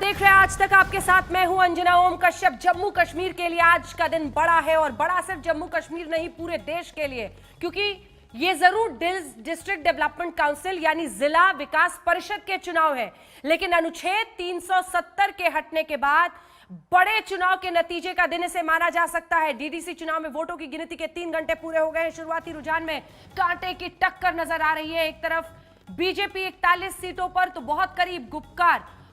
देख रहे हैं आज तक, आपके साथ मैं हूं अंजना ओम कश्यप। जम्मू कश्मीर के लिए आज का दिन बड़ा है, और बड़ा सिर्फ जम्मू कश्मीर नहीं पूरे देश के लिए, क्योंकि ये जरूर डिस्ट्रिक्ट डेवलपमेंट काउंसिल यानी जिला विकास परिषद के चुनाव है, लेकिन अनुच्छेद 370 के हटने के बाद बड़े चुनाव के नतीजे का दिन इसे माना जा सकता है। डीडीसी चुनाव में वोटों की गिनती के 3 घंटे पूरे हो गए हैं। शुरुआती रुझान में कांटे की टक्कर नजर आ रही है। एक तरफ बीजेपी 41 सीटों पर तो बहुत करीब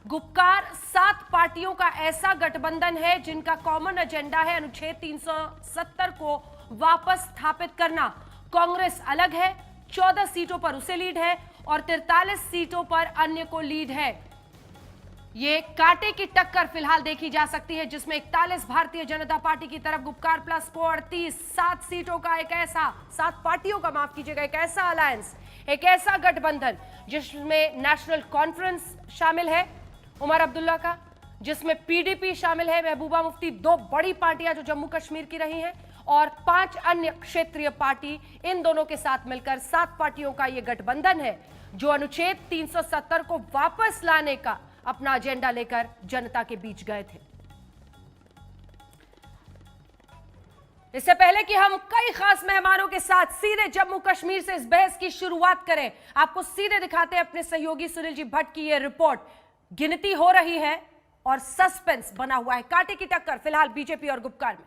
गुपकार 7 पार्टियों का ऐसा गठबंधन है जिनका कॉमन एजेंडा है अनुच्छेद 370 को वापस स्थापित करना। कांग्रेस अलग है, 14 सीटों पर उसे लीड है और 43 सीटों पर अन्य को लीड है। ये कांटे की टक्कर फिलहाल देखी जा सकती है, जिसमें 41 भारतीय जनता पार्टी की तरफ गुपकार प्लस को 38 7 सीटों का एक ऐसा 7 पार्टियों का माफ कीजिएगा एक ऐसा अलायंस, एक ऐसा गठबंधन जिसमें नेशनल कॉन्फ्रेंस शामिल है उमर अब्दुल्ला का, जिसमें पीडीपी शामिल है महबूबा मुफ्ती, 2 बड़ी पार्टियां जो जम्मू कश्मीर की रही हैं, और 5 अन्य क्षेत्रीय पार्टी। इन दोनों के साथ मिलकर 7 पार्टियों का यह गठबंधन है जो अनुच्छेद 370 को वापस लाने का अपना एजेंडा लेकर जनता के बीच गए थे। इससे पहले कि हम कई खास मेहमानों के साथ सीधे जम्मू कश्मीर से इस बहस की शुरुआत करें, आपको सीधे दिखाते हैं अपने सहयोगी सुनील जी भट्ट की यह रिपोर्ट। गिनती हो रही है और सस्पेंस बना हुआ है, कांटे की टक्कर फिलहाल बीजेपी और गुपकार में।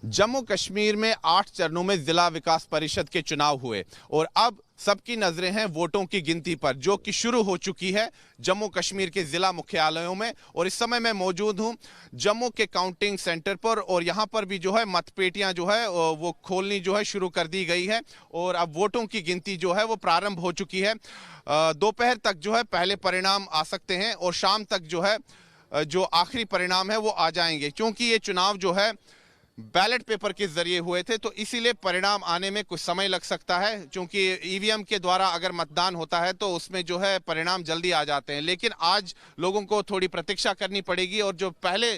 जम्मू कश्मीर में 8 चरणों में जिला विकास परिषद के चुनाव हुए और अब सबकी नजरें हैं वोटों की गिनती पर, जो कि शुरू हो चुकी है जम्मू कश्मीर के जिला मुख्यालयों में। और इस समय मैं मौजूद हूं जम्मू के काउंटिंग सेंटर पर, और यहां पर भी जो है मतपेटियां जो है वो खोलनी जो है शुरू कर दी गई है और अब वोटों की गिनती जो है वो प्रारंभ हो चुकी है। दोपहर तक जो है पहले परिणाम आ सकते हैं और शाम तक जो है जो आखिरी परिणाम है वो आ जाएंगे, क्योंकि ये चुनाव जो है बैलेट पेपर के जरिए हुए थे, तो इसीलिए परिणाम आने में कुछ समय लग सकता है। क्योंकि ईवीएम के द्वारा अगर मतदान होता है तो उसमें जो है परिणाम जल्दी आ जाते हैं, लेकिन आज लोगों को थोड़ी प्रतीक्षा करनी पड़ेगी और जो पहले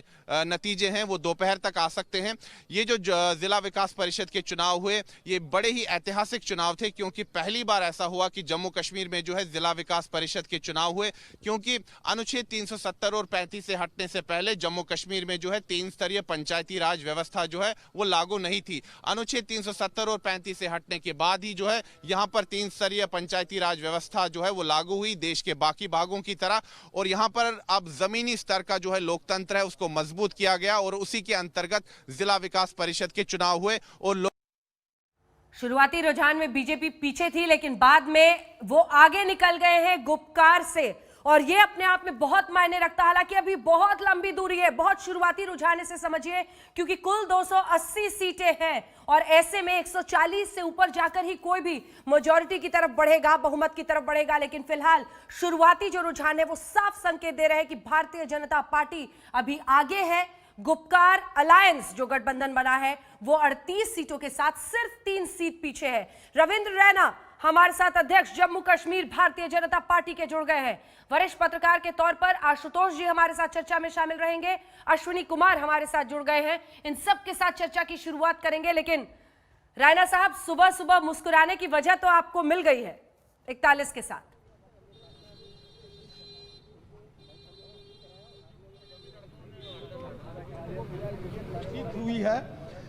नतीजे हैं वो दोपहर तक आ सकते हैं। ये जो जिला विकास परिषद के चुनाव हुए ये बड़े ही ऐतिहासिक चुनाव थे, क्योंकि पहली बार ऐसा हुआ कि जम्मू कश्मीर में जो है जिला विकास परिषद के चुनाव हुए, क्योंकि अनुच्छेद 370 और 35 से हटने से पहले जम्मू कश्मीर में जो है 3 स्तरीय पंचायती राज व्यवस्था जो है वो लागू नहीं थी। अनुच्छेद 370 और 35 से हटने के बाद ही जो है यहां पर 3 स्तरीय पंचायती राज व्यवस्था जो है वो लागू हुई देश के बाकी भागों की तरह, और यहां पर अब जमीनी स्तर का जो है लोकतंत्र है उसको मजबूत किया गया और उसी के अंतर्गत जिला विकास परिषद के चुनाव हुए। और शुरुआती रुझान में बीजेपी पीछे थी, लेकिन बाद में वो आगे निकल गए हैं गुपकार से, और ये अपने आप में बहुत मायने रखता है। हालांकि अभी बहुत लंबी दूरी है, बहुत शुरुआती रुझान इसे समझिए, क्योंकि कुल 280 सीटें हैं और ऐसे में 140 से ऊपर जाकर ही कोई भी मेजॉरिटी की तरफ बढ़ेगा, बहुमत की तरफ बढ़ेगा। लेकिन फिलहाल शुरुआती जो रुझान है वो साफ संकेत दे रहे हैं कि भारतीय जनता पार्टी अभी आगे है। गुपकार अलायंस जो गठबंधन बना है वो 38 सीटों के साथ सिर्फ 3 सीट पीछे है। रविंद्र रैना हमारे साथ अध्यक्ष जम्मू कश्मीर भारतीय जनता पार्टी के जुड़ गए हैं। वरिष्ठ पत्रकार के तौर पर आशुतोष जी हमारे साथ चर्चा में शामिल रहेंगे। अश्विनी कुमार हमारे साथ जुड़ गए हैं। इन सब के साथ चर्चा की शुरुआत करेंगे। लेकिन रैना साहब, सुबह सुबह मुस्कुराने की वजह तो आपको मिल गई है 41 के साथ। हुई है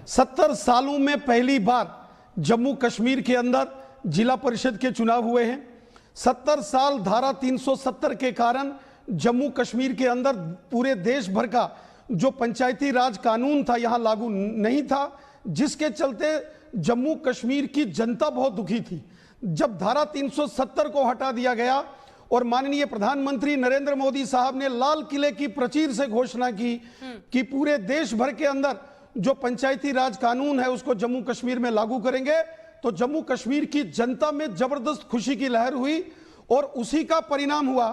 70 सालों में पहली बार जम्मू कश्मीर के अंदर जिला परिषद के चुनाव हुए हैं। 70 साल धारा 370 के कारण जम्मू कश्मीर के अंदर पूरे देश भर का जो पंचायती राज कानून था यहां लागू नहीं था, जिसके चलते जम्मू कश्मीर की जनता बहुत दुखी थी। जब धारा 370 को हटा दिया गया और माननीय प्रधानमंत्री नरेंद्र मोदी साहब ने लाल किले की प्राचीर से घोषणा की कि पूरे देश भर के अंदर जो पंचायती राज कानून है उसको जम्मू कश्मीर में लागू करेंगे, तो जम्मू कश्मीर की जनता में जबरदस्त खुशी की लहर हुई और उसी का परिणाम हुआ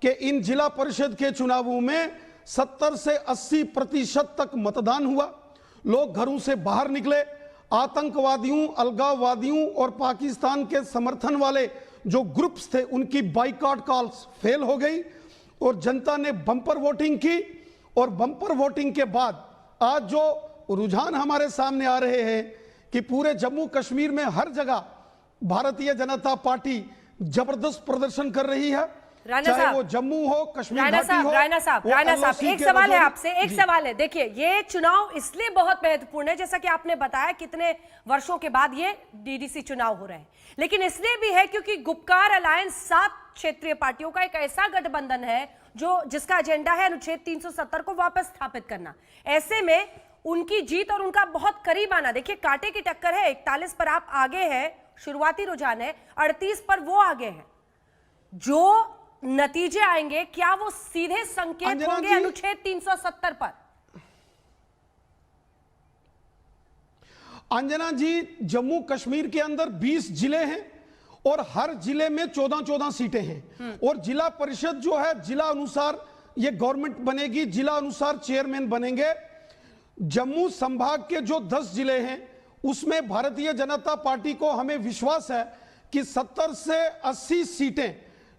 कि इन जिला परिषद के चुनावों में 70 से 80% तक मतदान हुआ। लोग घरों से बाहर निकले। आतंकवादियों, अलगाववादियों और पाकिस्तान के समर्थन वाले जो ग्रुप्स थे उनकी बाइकॉट कॉल्स फेल हो गई और जनता ने बम्पर वोटिंग की। और बम्पर वोटिंग के बाद आज जो रुझान हमारे सामने आ रहे हैं कि पूरे जम्मू कश्मीर में हर जगह भारतीय जनता पार्टी जबरदस्त प्रदर्शन कर रही है। राणा चाहे साहब, वो जम्मू हो, कश्मीर राणा घाटी साहब, हो, राणा साहब, वो राणा साहब, LOC एक के सवाल है रजौरी- आपसे, एक जी। सवाल है। देखिए, ये चुनाव इसलिए बहुत महत्वपूर्ण है, जैसा कि आपने बताया कितने वर्षों के बाद ये डीडीसी चुनाव हो रहे हैं, लेकिन इसलिए भी है क्योंकि गुपकार अलायंस 7 क्षेत्रीय पार्टियों का एक ऐसा गठबंधन है जो जिसका एजेंडा है अनुच्छेद 370 को वापस स्थापित करना। ऐसे में उनकी जीत और उनका बहुत करीब आना, देखिए कांटे की टक्कर है, 41 पर आप आगे हैं, शुरुआती रुझान है, 38 पर वो आगे हैं। जो नतीजे आएंगे क्या वो सीधे संकेत अंजना होंगे जी- अनुच्छेद 370 पर? अंजना जी, जम्मू कश्मीर के अंदर 20 जिले हैं और हर जिले में 14-14 सीटें हैं और जिला परिषद जो है जिला अनुसार ये गवर्नमेंट बनेगी, जिला अनुसार चेयरमैन बनेंगे। जम्मू संभाग के जो 10 जिले हैं उसमें भारतीय जनता पार्टी को हमें विश्वास है कि 70 से 80 सीटें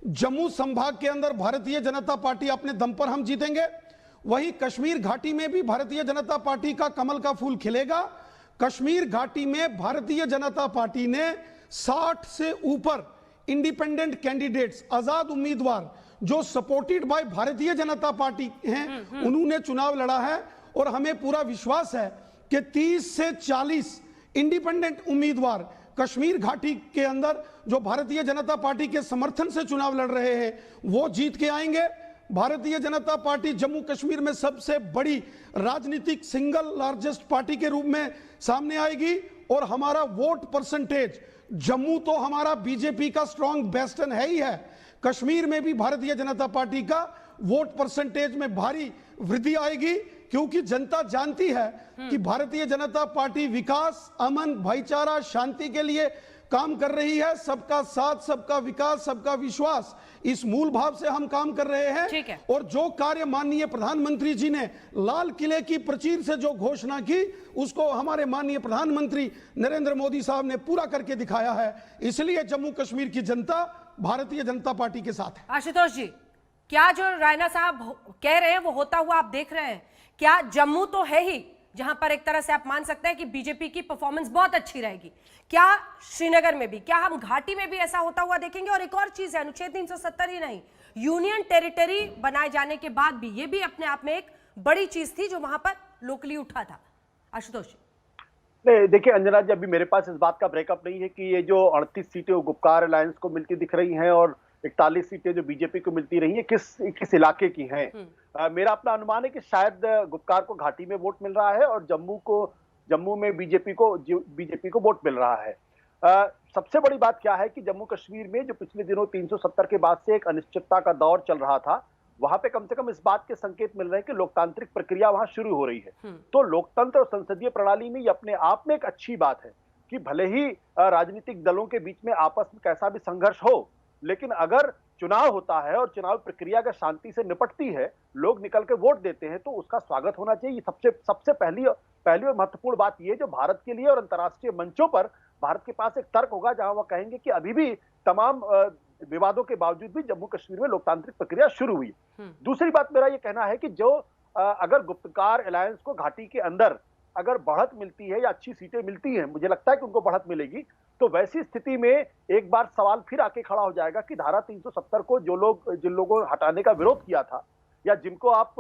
जम्मू संभाग के अंदर भारतीय जनता पार्टी अपने दम पर हम जीतेंगे। वहीं कश्मीर घाटी में भी भारतीय जनता पार्टी का कमल का फूल खिलेगा। कश्मीर घाटी में भारतीय जनता पार्टी ने 60 से ऊपर इंडिपेंडेंट कैंडिडेट्स, आजाद उम्मीदवार जो supported by Bharatiya Janata party हैं, उन्होंने चुनाव लड़ा है और हमें पूरा विश्वास है कि 30 से 40 इंडिपेंडेंट उम्मीदवार कश्मीर घाटी के अंदर जो भारतीय जनता पार्टी के समर्थन से चुनाव लड़ रहे हैं वो जीत के आएंगे। भारतीय जनता पार्टी जम्मू कश्मीर में सबसे बड़ी राजनीतिक सिंगल लार्जेस्ट पार्टी के रूप में सामने आएगी और हमारा वोट परसेंटेज, जम्मू तो हमारा बीजेपी का स्ट्रॉन्ग बेस्टन है ही है, कश्मीर में भी भारतीय जनता पार्टी का वोट परसेंटेज में भारी वृद्धि आएगी क्योंकि जनता जानती है कि भारतीय जनता पार्टी विकास, अमन, भाईचारा, शांति के लिए काम कर रही है। सबका साथ, सबका विकास, सबका विश्वास, इस मूल भाव से हम काम कर रहे हैं। और जो कार्य माननीय प्रधानमंत्री जी ने लाल किले की प्राचीर से जो घोषणा की उसको हमारे माननीय प्रधानमंत्री नरेंद्र मोदी साहब ने पूरा करके दिखाया है। इसलिए जम्मू कश्मीर की जनता भारतीय जनता पार्टी के साथ है। आशुतोष जी, क्या जो राणा साहब कह रहे हैं वो होता हुआ आप देख रहे हैं? क्या जम्मू तो है ही जहां पर एक तरह से आप मान सकते हैं कि बीजेपी की परफॉर्मेंस बहुत अच्छी रहेगी, क्या श्रीनगर में भी, क्या हम घाटी में भी ऐसा होता हुआ देखेंगे? और एक और चीज है, अनुच्छेद 370 ही नहीं, यूनियन टेरिटरी बनाए जाने के बाद भी ये भी अपने आप में एक बड़ी चीज थी जो वहां पर लोकली उठा था। आशुतोष जी, नहीं देखिए अंजना जी, अभी मेरे पास इस बात का ब्रेकअप नहीं है कि ये जो 38 सीटें गुपकार अलायंस को मिलती दिख रही हैं और 41 सीटें जो बीजेपी को मिलती रही है किस इलाके की हैं। मेरा अपना अनुमान है कि शायद गुपकार को घाटी में वोट मिल रहा है और जम्मू में बीजेपी को वोट मिल रहा है। सबसे बड़ी बात क्या है कि जम्मू कश्मीर में जो पिछले दिनों 370 के बाद से एक अनिश्चितता का दौर चल रहा था, वहां पे कम से कम इस बात के संकेत मिल रहे हैं कि लोकतांत्रिक प्रक्रिया वहां शुरू हो रही है। तो लोकतंत्र और संसदीय प्रणाली में ये अपने आप में एक अच्छी बात है कि भले ही राजनीतिक दलों के बीच में आपस में कैसा भी संघर्ष हो, लेकिन अगर चुनाव होता है और चुनाव प्रक्रिया अगर शांति से निपटती है, लोग निकल के वोट देते हैं, तो उसका स्वागत होना चाहिए। सबसे पहली और महत्वपूर्ण बात यह जो भारत के लिए और अंतर्राष्ट्रीय मंचों पर भारत के पास एक तर्क होगा जहां वह कहेंगे कि अभी भी तमाम विवादों के बावजूद भी जम्मू कश्मीर में लोकतांत्रिक प्रक्रिया शुरू हुई। दूसरी बात मेरा यह कहना है कि जो अगर गुप्तकार अलायंस को घाटी के अंदर अगर बढ़त मिलती है या अच्छी सीटें मिलती हैं, मुझे लगता है कि उनको बढ़त मिलेगी, तो वैसी स्थिति में एक बार सवाल फिर आके खड़ा हो जाएगा कि धारा 370 को जिन लोगों ने हटाने का विरोध किया था या जिनको आप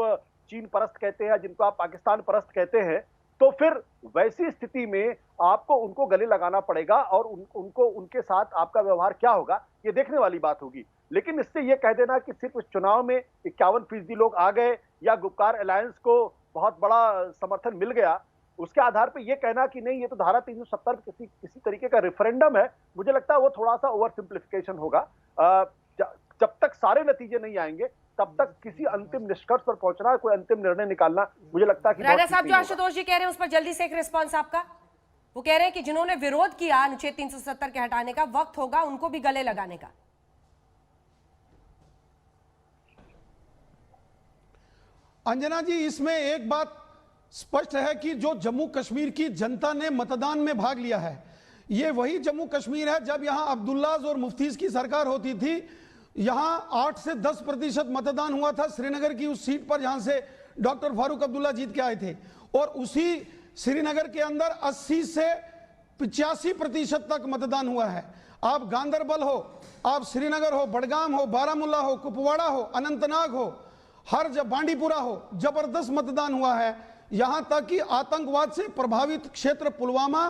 चीन परस्त कहते हैं, जिनको आप पाकिस्तान परस्त कहते हैं, तो फिर वैसी स्थिति में आपको उनको गले लगाना पड़ेगा और उनके साथ आपका व्यवहार क्या होगा ये देखने वाली बात होगी। लेकिन इससे ये कह देना कि सिर्फ इस चुनाव में 51% लोग आ गए या गुपकार अलायंस को बहुत बड़ा समर्थन मिल गया, उसके आधार पर यह कहना कि नहीं ये तो धारा 370 किसी तरीके का रेफरेंडम है, मुझे लगता है वो थोड़ा सा ओवर सिंप्लीफिकेशन होगा। जब तक सारे नतीजे नहीं आएंगे तब तक किसी अंतिम निष्कर्ष पर पहुंचना, कोई अंतिम निर्णय निकालना, मुझे लगता है कि राणा साहब जो आशुतोष जी कह रहे हैं उस पर जल्दी से एक रिस्पांस आपका। वो कह रहे हैं कि जिन्होंने विरोध किया अनुच्छेद 370 के हटाने का, वक्त होगा उनको भी गले लगाने का। अंजना जी, इसमें एक बात स्पष्ट है कि जो जम्मू कश्मीर की जनता ने मतदान में भाग लिया है, ये वही जम्मू कश्मीर है जब यहां अब्दुल्लाज और मुफ्तीज की सरकार होती थी। यहां 8 से 10% मतदान हुआ था श्रीनगर की उस सीट पर जहां से डॉक्टर फारूक अब्दुल्ला जीत के आए थे, और उसी श्रीनगर के अंदर 80 से 85% तक मतदान हुआ है। आप गांदरबल हो, आप श्रीनगर हो, बडगाम हो, बारामूला हो, कुपवाड़ा हो, अनंतनाग हो, बांडीपुरा हो, जबरदस्त मतदान हुआ है। यहां तक कि आतंकवाद से प्रभावित क्षेत्र पुलवामा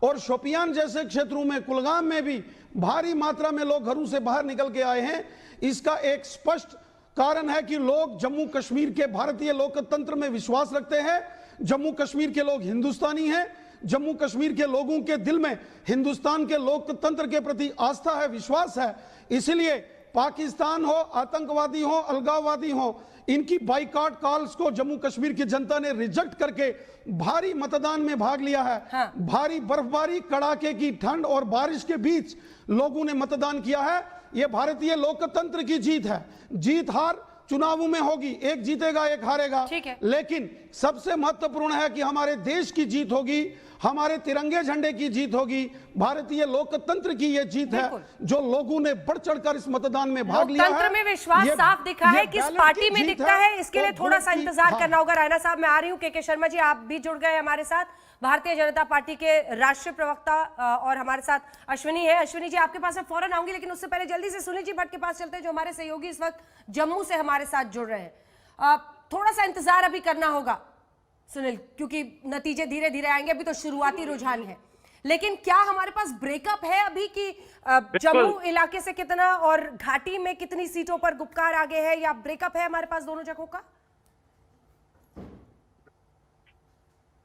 और शोपियान जैसे क्षेत्रों में, कुलगाम में भी भारी मात्रा में लोग घरों से बाहर निकल के आए हैं। इसका एक स्पष्ट कारण है कि लोग जम्मू कश्मीर के भारतीय लोकतंत्र में विश्वास रखते हैं। जम्मू कश्मीर के लोग हिंदुस्तानी हैं। जम्मू कश्मीर के लोगों के दिल में हिंदुस्तान के लोकतंत्र के प्रति आस्था है, विश्वास है। इसलिए पाकिस्तान हो, आतंकवादी हो, अलगाववादी हो, इनकी बाइकआउट कॉल्स को जम्मू कश्मीर की जनता ने रिजेक्ट करके भारी मतदान में भाग लिया है। हाँ। भारी बर्फबारी, कड़ाके की ठंड और बारिश के बीच लोगों ने मतदान किया है। यह भारतीय लोकतंत्र की जीत है। जीत हार चुनावों में होगी, एक जीतेगा एक हारेगा, ठीक है। लेकिन सबसे महत्वपूर्ण है कि हमारे देश की जीत होगी, हमारे तिरंगे झंडे की जीत होगी, भारतीय लोकतंत्र की यह जीत है जो लोगों ने बढ़ चढ़कर इस मतदान में भाग लिया है। लोकतंत्र में विश्वास साफ दिखा है, किस पार्टी में दिखता है इसके लिए थोड़ा सा इंतजार करना होगा। रायना साहब, मैं आ रही हूँ। के शर्मा जी, आप भी जुड़ गए हमारे साथ, भारतीय जनता पार्टी के राष्ट्रीय प्रवक्ता, और हमारे साथ अश्विनी है। अश्विनी जी, आपके पास मैं फौरन आऊंगी, लेकिन उससे पहले जल्दी से सुनील जी भट्ट के पास चलते हैं, जो हमारे सहयोगी इस वक्त जम्मू से हमारे साथ जुड़ रहे हैं। थोड़ा सा इंतजार अभी करना होगा सुनील, क्योंकि नतीजे धीरे धीरे आएंगे, अभी तो शुरुआती रुझान है। लेकिन क्या हमारे पास ब्रेकअप है अभी कि जम्मू इलाके से कितना और घाटी में कितनी सीटों पर गुपकार आगे है, या ब्रेकअप है हमारे पास दोनों जगहों का?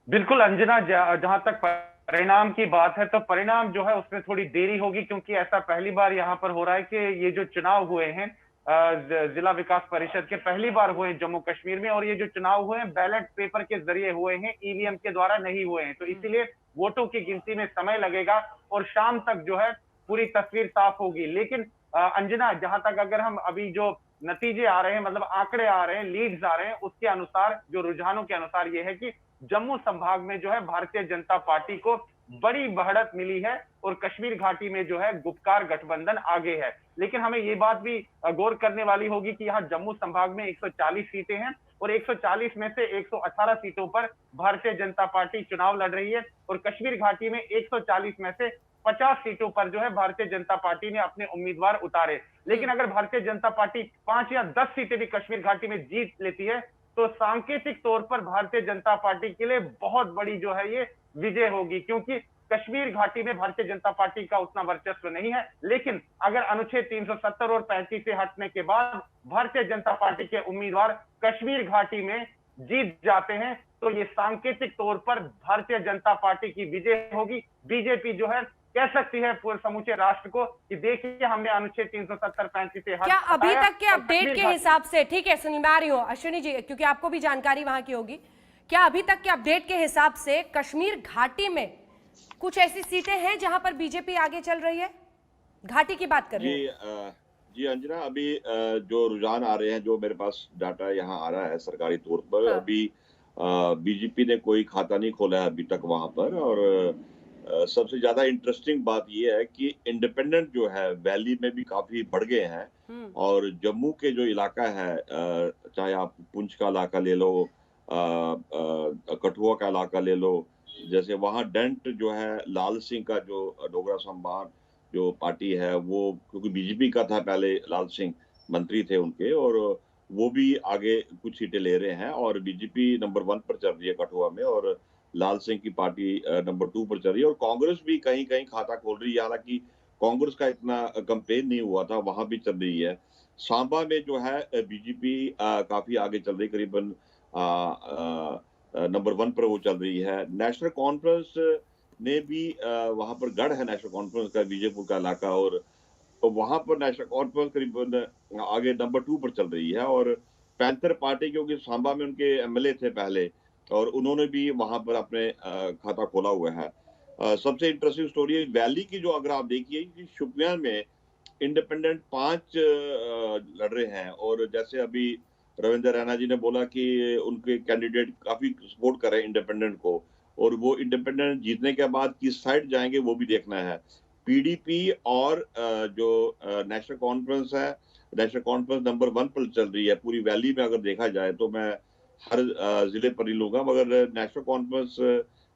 बिल्कुल अंजना, जहां तक परिणाम की बात है तो परिणाम जो है उसमें थोड़ी देरी होगी, क्योंकि ऐसा पहली बार यहां पर हो रहा है कि ये जो चुनाव हुए हैं जिला विकास परिषद के, पहली बार हुए हैं जम्मू कश्मीर में, और ये जो चुनाव हुए हैं बैलेट पेपर के जरिए हुए हैं, ईवीएम के द्वारा नहीं हुए हैं। तो इसीलिए वोटों की गिनती में समय लगेगा और शाम तक जो है पूरी तस्वीर साफ होगी। लेकिन अंजना, जहां तक अगर हम अभी जो नतीजे आ रहे हैं, मतलब आंकड़े आ रहे हैं, लीड्स आ रहे हैं, उसके अनुसार, जो रुझानों के अनुसार ये है कि जम्मू संभाग में जो है भारतीय जनता पार्टी को बड़ी बढ़त मिली है और कश्मीर घाटी में जो है गुपकार गठबंधन आगे है। लेकिन हमें ये बात भी गौर करने वाली होगी कि यहाँ जम्मू संभाग में 140 सीटें हैं और 140 में से 118 सीटों पर भारतीय जनता पार्टी चुनाव लड़ रही है, और कश्मीर घाटी में 140 में से 50 सीटों पर जो है भारतीय जनता पार्टी ने अपने उम्मीदवार उतारे। लेकिन अगर भारतीय जनता पार्टी 5 या 10 सीटें भी कश्मीर घाटी में जीत लेती है तो सांकेतिक तौर पर भारतीय जनता पार्टी के लिए बहुत बड़ी जो है ये विजय होगी, क्योंकि कश्मीर घाटी में भारतीय जनता पार्टी का उतना वर्चस्व नहीं है। लेकिन अगर अनुच्छेद 370 और 35 से हटने के बाद भारतीय जनता पार्टी के उम्मीदवार कश्मीर घाटी में जीत जाते हैं तो ये सांकेतिक तौर पर भारतीय जनता पार्टी की विजय होगी। बीजेपी जो है कह सकती है पूरे समूचे राष्ट्र को कि देखिए हमने अनुच्छेद 370-35 से क्या अभी तक के अपडेट के हिसाब से, ठीक है सुनील, मैं आ रही हूँ अश्विनी जी, क्योंकि आपको भी जानकारी वहां की होगी, क्या अभी तक के अपडेट के हिसाब से कश्मीर घाटी में कुछ ऐसी सीटें हैं जहां पर बीजेपी आगे चल रही है? घाटी की बात कर रही है जी अंजना, अभी जो रुझान आ रहे हैं, जो मेरे पास डाटा यहाँ आ रहा है सरकारी तौर पर, हाँ। अभी बीजेपी ने कोई खाता नहीं खोला है अभी तक वहां पर। और सबसे ज्यादा इंटरेस्टिंग बात यह है कि इंडिपेंडेंट जो है वैली में भी काफी बढ़ गए हैं, और जम्मू के जो इलाका है, चाहे आप पुंछ का इलाका ले लो, कठुआ का इलाका ले लो, जैसे वहाँ डेंट जो है लाल सिंह का जो डोगरा सम्मान जो पार्टी है, वो क्योंकि बीजेपी का था पहले, लाल सिंह मंत्री थे उनके, और वो भी आगे कुछ सीटें ले रहे हैं, और बीजेपी नंबर 1 पर चल रही है कठुआ में, और लाल सिंह की पार्टी नंबर 2 पर चल रही है, और कांग्रेस भी कहीं कहीं खाता खोल रही है। हालांकि कांग्रेस का इतना कैंपेन नहीं हुआ था, वहां भी चल रही है। सांबा में जो है बीजेपी काफी आगे चल रही, करीबन नंबर 1 पर वो चल रही है। नेशनल कॉन्फ्रेंस ने भी वहां पर गढ़ है नेशनल कॉन्फ्रेंस का, बीजेपुर का इलाका, और वहां पर नेशनल कॉन्फ्रेंस करीबन आगे नंबर 2 पर चल रही है। और पैंथर पार्टी, क्योंकि सांबा में उनके एमएलए थे पहले, और उन्होंने भी वहां पर अपने खाता खोला हुआ है। सबसे इंटरेस्टिंग स्टोरी है वैली की, जो अगर आप देखिए कि शुपियान में इंडिपेंडेंट 5 लड़ रहे हैं, और जैसे अभी रविंद्र रैना जी ने बोला कि उनके कैंडिडेट काफी सपोर्ट कर रहे हैं इंडिपेंडेंट को, और वो इंडिपेंडेंट जीतने के बाद किस साइड जाएंगे वो भी देखना है। पीडीपी और जो नेशनल कॉन्फ्रेंस है, नेशनल कॉन्फ्रेंस नंबर 1 पर चल रही है पूरी वैली में। अगर देखा जाए तो मैं हर जिले पर ही लूंगा, मगर नेशनल कॉन्फ्रेंस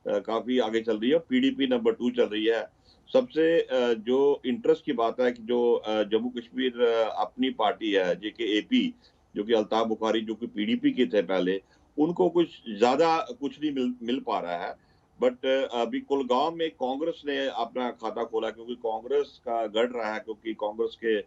काफी आगे चल रही है, पीडीपी नंबर 2 चल रही है। सबसे जो इंटरेस्ट की बात है कि जो जम्मू कश्मीर अपनी पार्टी है JKAP, जो कि अल्ताफ बुखारी जो कि PDP के थे पहले, उनको कुछ ज्यादा कुछ नहीं मिल पा रहा है। बट अभी कुलगांव में कांग्रेस ने अपना खाता खोला, क्योंकि कांग्रेस का गढ़ रहा है, क्योंकि कांग्रेस के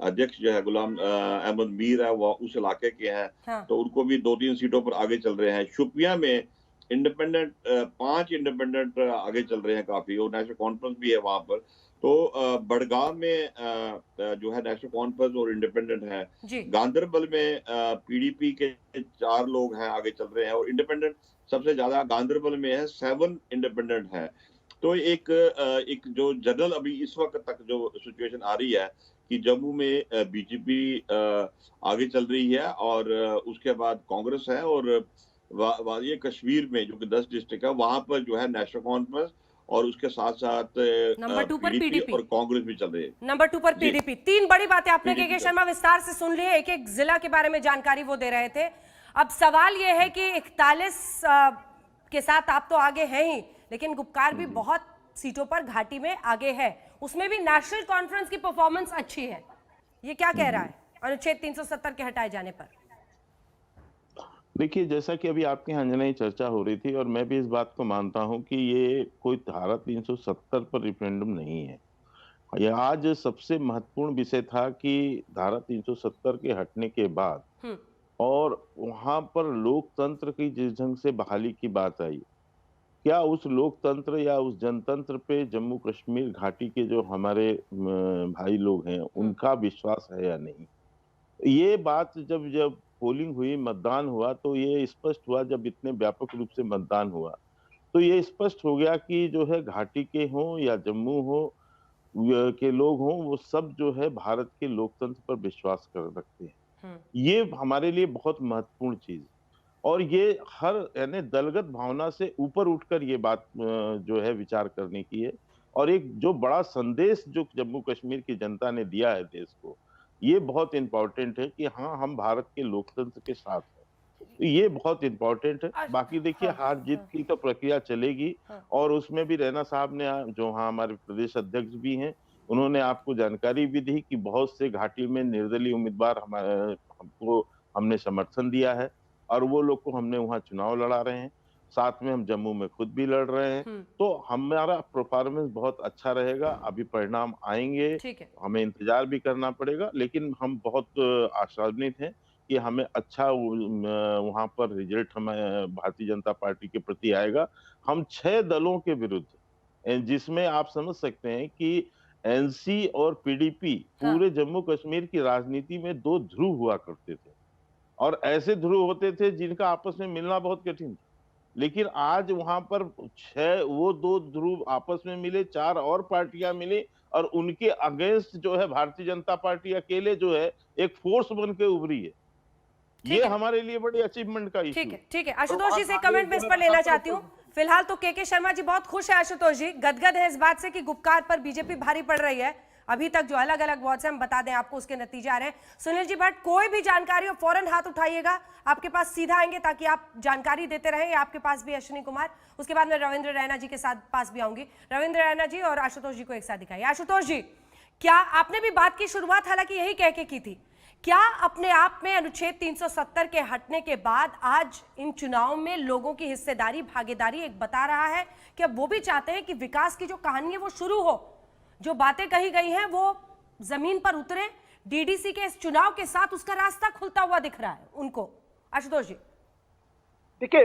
अध्यक्ष जो है गुलाम अहमद मीर है, वो उस इलाके के हैं। हाँ। तो उनको भी 2-3 सीटों पर आगे चल रहे हैं। शुपिया में इंडिपेंडेंट 5 इंडिपेंडेंट आगे चल रहे हैं काफी, और नेशनल कॉन्फ्रेंस भी है वहां पर। तो बड़गांव में जो है नेशनल कॉन्फ्रेंस और इंडिपेंडेंट है। जी। गांधरबल में PDP के 4 लोग हैं आगे चल रहे हैं, और इंडिपेंडेंट सबसे ज्यादा गांधरबल में है, 7 इंडिपेंडेंट है। तो एक जो जनरल अभी इस वक्त तक जो सिचुएशन आ रही है कि जम्मू में BJP आगे चल रही है, और उसके बाद कांग्रेस है, और वादिय कश्मीर में जो कि 10 डिस्ट्रिक्ट है, वहां पर जो है नेशनल कॉन्फ्रेंस, और उसके साथ साथ नंबर 2 पर PDP और कांग्रेस भी चल रही है। नंबर 2 पर जी। PDP। 3 बड़ी बातें आपने PDP के शर्मा विस्तार से सुन ली है, एक एक जिला के बारे में जानकारी वो दे रहे थे। अब सवाल ये है कि 41 के साथ आप तो आगे हैं ही, लेकिन गुपकार भी बहुत सीटों पर घाटी में आगे है, उसमें भी नेशनल कॉन्फ्रेंस की परफॉर्मेंस अच्छी है। ये क्या कह रहा है अनुच्छेद 370 के हटाए जाने पर? देखिए, जैसा कि अभी आपके यहाँ अंजना चर्चा हो रही थी, और मैं भी इस बात को मानता हूं कि ये कोई धारा 370 पर रेफरेंडम नहीं है। यह आज सबसे महत्वपूर्ण विषय था कि धारा 370 के हटने के बाद और वहां पर लोकतंत्र की जिस ढंग से बहाली की बात आई, क्या उस लोकतंत्र या उस जनतंत्र पे जम्मू कश्मीर घाटी के जो हमारे भाई लोग हैं उनका विश्वास है या नहीं। ये बात जब पोलिंग हुई, मतदान हुआ, तो ये स्पष्ट हुआ, जब इतने व्यापक रूप से मतदान हुआ तो ये स्पष्ट हो गया कि जो है घाटी के हों या जम्मू हो के लोग हों, वो सब जो है भारत के लोकतंत्र पर विश्वास कर रखते हैं। ये हमारे लिए बहुत महत्वपूर्ण चीज, और ये हर यानी दलगत भावना से ऊपर उठकर ये बात जो है विचार करने की है। और एक जो बड़ा संदेश जो जम्मू कश्मीर की जनता ने दिया है देश को, ये बहुत इंपॉर्टेंट है कि हाँ, हम भारत के लोकतंत्र के साथ हैं। तो ये बहुत इंपॉर्टेंट है। बाकी देखिए, हार जीत की तो प्रक्रिया चलेगी, और उसमें भी रैना साहब ने, जो हाँ हमारे प्रदेश अध्यक्ष भी हैं, उन्होंने आपको जानकारी भी दी कि बहुत से घाटी में निर्दलीय उम्मीदवार हमने समर्थन दिया है, और वो लोग को हमने वहाँ चुनाव लड़ा रहे हैं। साथ में हम जम्मू में खुद भी लड़ रहे हैं। तो हमारा परफॉर्मेंस बहुत अच्छा रहेगा। अभी परिणाम आएंगे, हमें इंतजार भी करना पड़ेगा, लेकिन हम बहुत आशान्वित हैं कि हमें अच्छा वहां पर रिजल्ट हमें भारतीय जनता पार्टी के प्रति आएगा। हम 6 दलों के विरुद्ध, जिसमें आप समझ सकते हैं कि NC और PDP पूरे जम्मू कश्मीर की राजनीति में 2 ध्रुव हुआ करते थे, और ऐसे ध्रुव होते थे जिनका आपस में मिलना बहुत कठिन था। लेकिन आज वहां पर 6 वो 2 ध्रुव आपस में मिले, 4 और पार्टियां मिली, और उनके अगेंस्ट जो है भारतीय जनता पार्टी अकेले जो है एक फोर्स बन के उभरी है। ये हमारे लिए बड़ी अचीवमेंट का इशू है। ठीक है। आशुतोष जी से कमेंट में इस पर लेना चाहती हूँ। फिलहाल तो के शर्मा जी बहुत खुश है, आशुतोष जी गदगद है इस बात से कि गुपकार पर बीजेपी भारी पड़ रही है। अभी तक जो अलग अलग वॉर्ड से हम बता दें आपको उसके नतीजे आ रहे हैं। सुनील जी भट्ट, कोई भी जानकारी हो फौरन हाथ उठाइएगा, आपके पास सीधा आएंगे ताकि आप जानकारी देते रहें। आपके पास भी अश्विनी कुमार, उसके बाद मैं रविंद्र रैना जी के साथ पास भी आऊंगी। रविंद्र रैना जी और आशुतोष जी को एक साथ दिखाइए। आशुतोष जी, क्या आपने भी बात की शुरुआत हालांकि यही कह के की थी, क्या अपने आप में अनुच्छेद 370 के हटने के बाद आज इन चुनाव में लोगों की हिस्सेदारी, भागीदारी एक बता रहा है कि अब वो भी चाहते हैं कि विकास की जो कहानी है वो शुरू हो, जो बातें कही गई हैं वो जमीन पर उतरे, DDC के इस चुनाव के साथ उसका रास्ता खुलता हुआ दिख रहा है उनको? आशुतोष जी देखिए,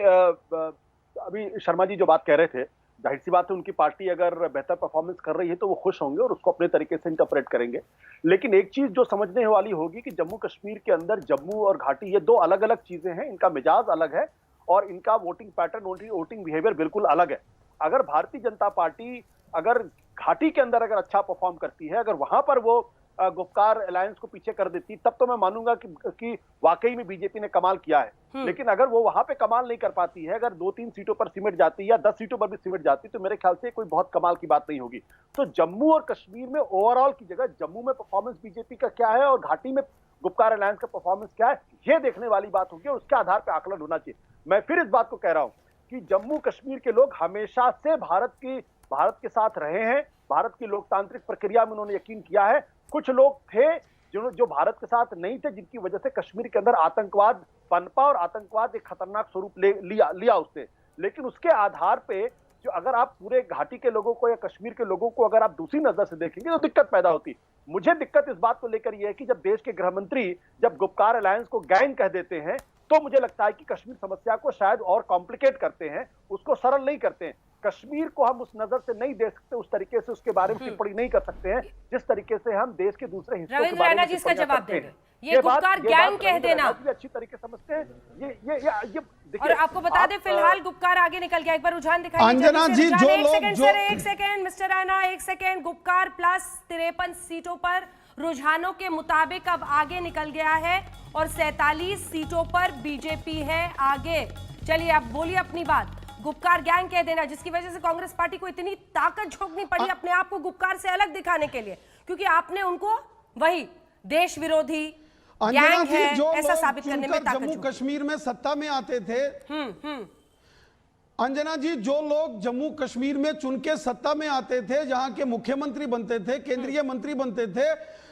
अभी शर्मा जी जो बात कह रहे थे, जाहिर सी बात है उनकी पार्टी अगर बेहतर परफॉर्मेंस कर रही है तो वो खुश होंगे और उसको अपने तरीके से इंटरप्रेट करेंगे। लेकिन एक चीज जो समझने वाली होगी कि जम्मू कश्मीर के अंदर जम्मू और घाटी ये 2 अलग अलग चीजें हैं, इनका मिजाज अलग है और इनका वोटिंग पैटर्न, वोटिंग बिहेवियर बिल्कुल अलग है। अगर भारतीय जनता पार्टी अगर घाटी के अंदर अगर अच्छा परफॉर्म करती है, अगर वहां पर वो गुपकार अलायंस को पीछे कर देती, तब तो मैं मानूंगा कि वाकई में बीजेपी ने कमाल किया है। लेकिन अगर वो वहां पे कमाल नहीं कर पाती है, अगर 2-3 सीटों पर सिमट जाती है या 10 सीटों पर भी सिमट जाती, तो मेरे ख्याल से कोई बहुत कमाल की बात नहीं होगी। तो जम्मू और कश्मीर में ओवरऑल की जगह जम्मू में परफॉर्मेंस बीजेपी का क्या है और घाटी में गुपकार अलायंस का परफॉर्मेंस क्या है, ये देखने वाली बात होगी और उसके आधार पर आकलन होना चाहिए। मैं फिर इस बात को कह रहा हूं कि जम्मू कश्मीर के लोग हमेशा से भारत के साथ रहे हैं भारत की लोकतांत्रिक प्रक्रिया में उन्होंने यकीन किया है। कुछ लोग थे जो भारत के साथ नहीं थे, जिनकी वजह से कश्मीर के अंदर आतंकवाद पनपा और आतंकवाद एक खतरनाक स्वरूप लिया उसने। लेकिन उसके आधार पे जो अगर आप पूरे घाटी के लोगों को या कश्मीर के लोगों को अगर आप दूसरी नजर से देखेंगे तो दिक्कत पैदा होती। मुझे दिक्कत इस बात को लेकर यह है कि जब देश के गृह मंत्री जब गुपकार अलायंस को गैंग कह देते हैं तो मुझे लगता है कि कश्मीर समस्या को शायद और कॉम्प्लिकेट करते हैं, उसको सरल नहीं करते हैं। कश्मीर को हम उस नजर से नहीं देख सकते, उस तरीके से उसके बारे में टिप्पणी नहीं कर सकते हैं जिस तरीके से हम देश के दूसरे हिस्सों के बारे में इसका जवाब देंगे। ये गुपकार गैंग कह देना भी अच्छी तरीके समझते हैं। ये और आपको बता दें फिलहाल गुपकार आगे निकल गया। एक बार रुझान दिखाइए अंजना जी, जो लोग एक सेकंड मिस्टर रैना, एक सेकंड। गुपकार प्लस 53 सीटों पर रुझानों के मुताबिक अब आगे निकल गया है और 47 सीटों पर बीजेपी है आगे। चलिए आप बोलिए अपनी बात। गुपकार गैंग कह देना जिसकी वजह से कांग्रेस पार्टी को इतनी ताकत झोंकनी पड़ी अपने आप को गुपकार से अलग दिखाने के लिए, क्योंकि आपने उनको वही देश विरोधी गैंग है ऐसा साबित करने में ताकत जम्मू कश्मीर में सत्ता में आते थे। अंजना जी, जो लोग जम्मू कश्मीर में चुन के सत्ता में आते थे, जहां के मुख्यमंत्री बनते थे, केंद्रीय मंत्री बनते थे,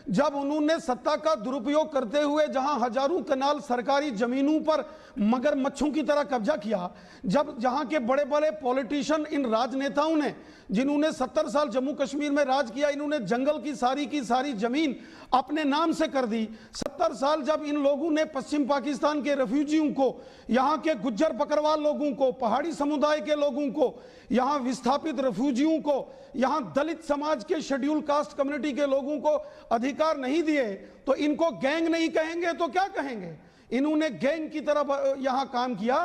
जब उन्होंने सत्ता का दुरुपयोग करते हुए जहां हजारों कनाल सरकारी जमीनों पर मगरमच्छों की तरह कब्जा किया, जब जहां के बड़े बड़े पॉलिटिशियन, इन राजनेताओं ने जिन्होंने 70 साल जम्मू कश्मीर में राज किया, इन्होंने जंगल की सारी जमीन अपने नाम से कर दी। 70 साल जब इन लोगों ने पश्चिम पाकिस्तान के रेफ्यूजियों को, यहाँ के गुज्जर बकरवाल लोगों को, पहाड़ी समुदाय के लोगों को, यहाँ विस्थापित रेफ्यूजियों को, यहाँ दलित समाज के शेड्यूल कास्ट कम्युनिटी के लोगों को अधिकार नहीं दिए, तो इनको गैंग नहीं कहेंगे तो क्या कहेंगे? इन्होंने गैंग की तरह यहाँ काम किया,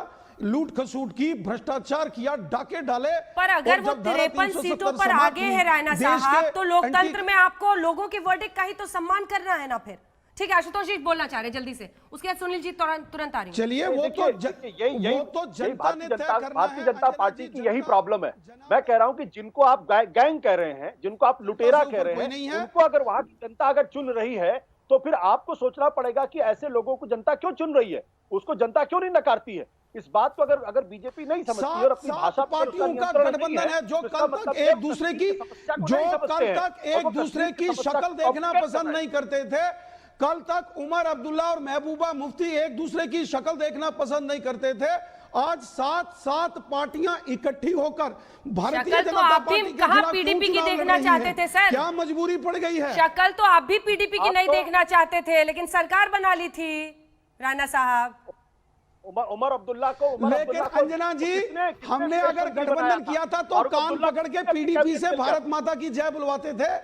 लूट खसूट की, भ्रष्टाचार किया, डाके डाले। पर अगर वो 53 सीटों पर आगे है रायना साहब, तो लोकतंत्र में आपको लोगों के वर्डिक्ट का ही तो सम्मान करना है ना फिर। ठीक है, आशुतोष जी बोलना चाह रहे जल्दी से, उसके बाद सुनील जी तुरंत आ रही। चलिए, वो तो जनता ने तय करना है। भारतीय जनता पार्टी की यही प्रॉब्लम है। मैं कह रहा हूं कि जिनको आप गैंग कह रहे हैं, जिनको आप लुटेरा कह रहे हैं, उनको अगर वहां की जनता अगर चुन रही है तो फिर आपको सोचना पड़ेगा कि ऐसे लोगों को जनता क्यों चुन रही है, उसको जनता क्यों नहीं नकारती है। इस बात को अगर बीजेपी नहीं समझती और अपनी भाषा पार्टियों का गठबंधन है जो कल तक एक दूसरे की शक्ल देखना पसंद नहीं करते थे, कल तक उमर अब्दुल्ला और महबूबा मुफ्ती एक दूसरे की शक्ल देखना पसंद नहीं करते थे, आज 7 पार्टियां इकट्ठी होकर भारतीय जनता पार्टी के खिलाफ पीडीपी की देखना चाहते थे सर, क्या मजबूरी पड़ गई है? शक्ल तो आप भी पीडीपी की नहीं देखना चाहते थे, लेकिन सरकार बना ली थी राणा साहब। उमर अब्दुल्ला को, लेकिन अंजना जी, हमने अगर गठबंधन किया था तो कान पकड़ के पीडीपी से भारत माता की जय बुलवाते थे,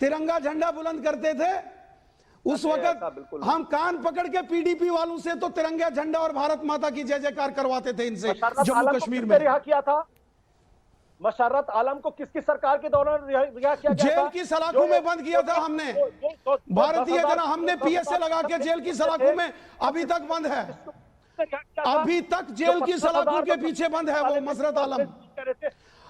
तिरंगा झंडा बुलंद करते थे। उस वक्त हम कान पकड़ के पीडीपी वालों से तो तिरंगा झंडा और भारत माता की जय जयकार करवाते थे इनसे। जम्मू कश्मीर में रिहा किया था मशर्रत आलम को, किसकी सरकार के दौरान रिहा किया गया? जेल की सलाखों में बंद किया था हमने, भारतीय जनता, हमने पीएसए लगा के जेल की सलाखों में, अभी तक बंद है, अभी तक जेल की सलाखों के पीछे बंद है वो मशर्रत आलम।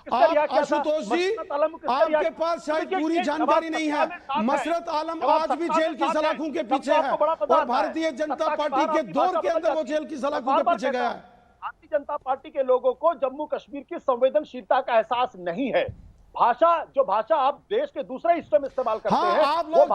आशुतोष जी, आपके पास शायद पूरी जानकारी नहीं है, मशर्रत आलम आज भी जेल की सलाखों के पीछे है और भारतीय जनता पार्टी के दौर के अंदर वो जेल की सलाखों के पीछे गया है। भारतीय जनता पार्टी के लोगों को जम्मू कश्मीर की संवेदनशीलता का एहसास नहीं है। जो भाषा आप देश के दूसरे हिस्सों में इस्तेमाल करते हैं, आप लोग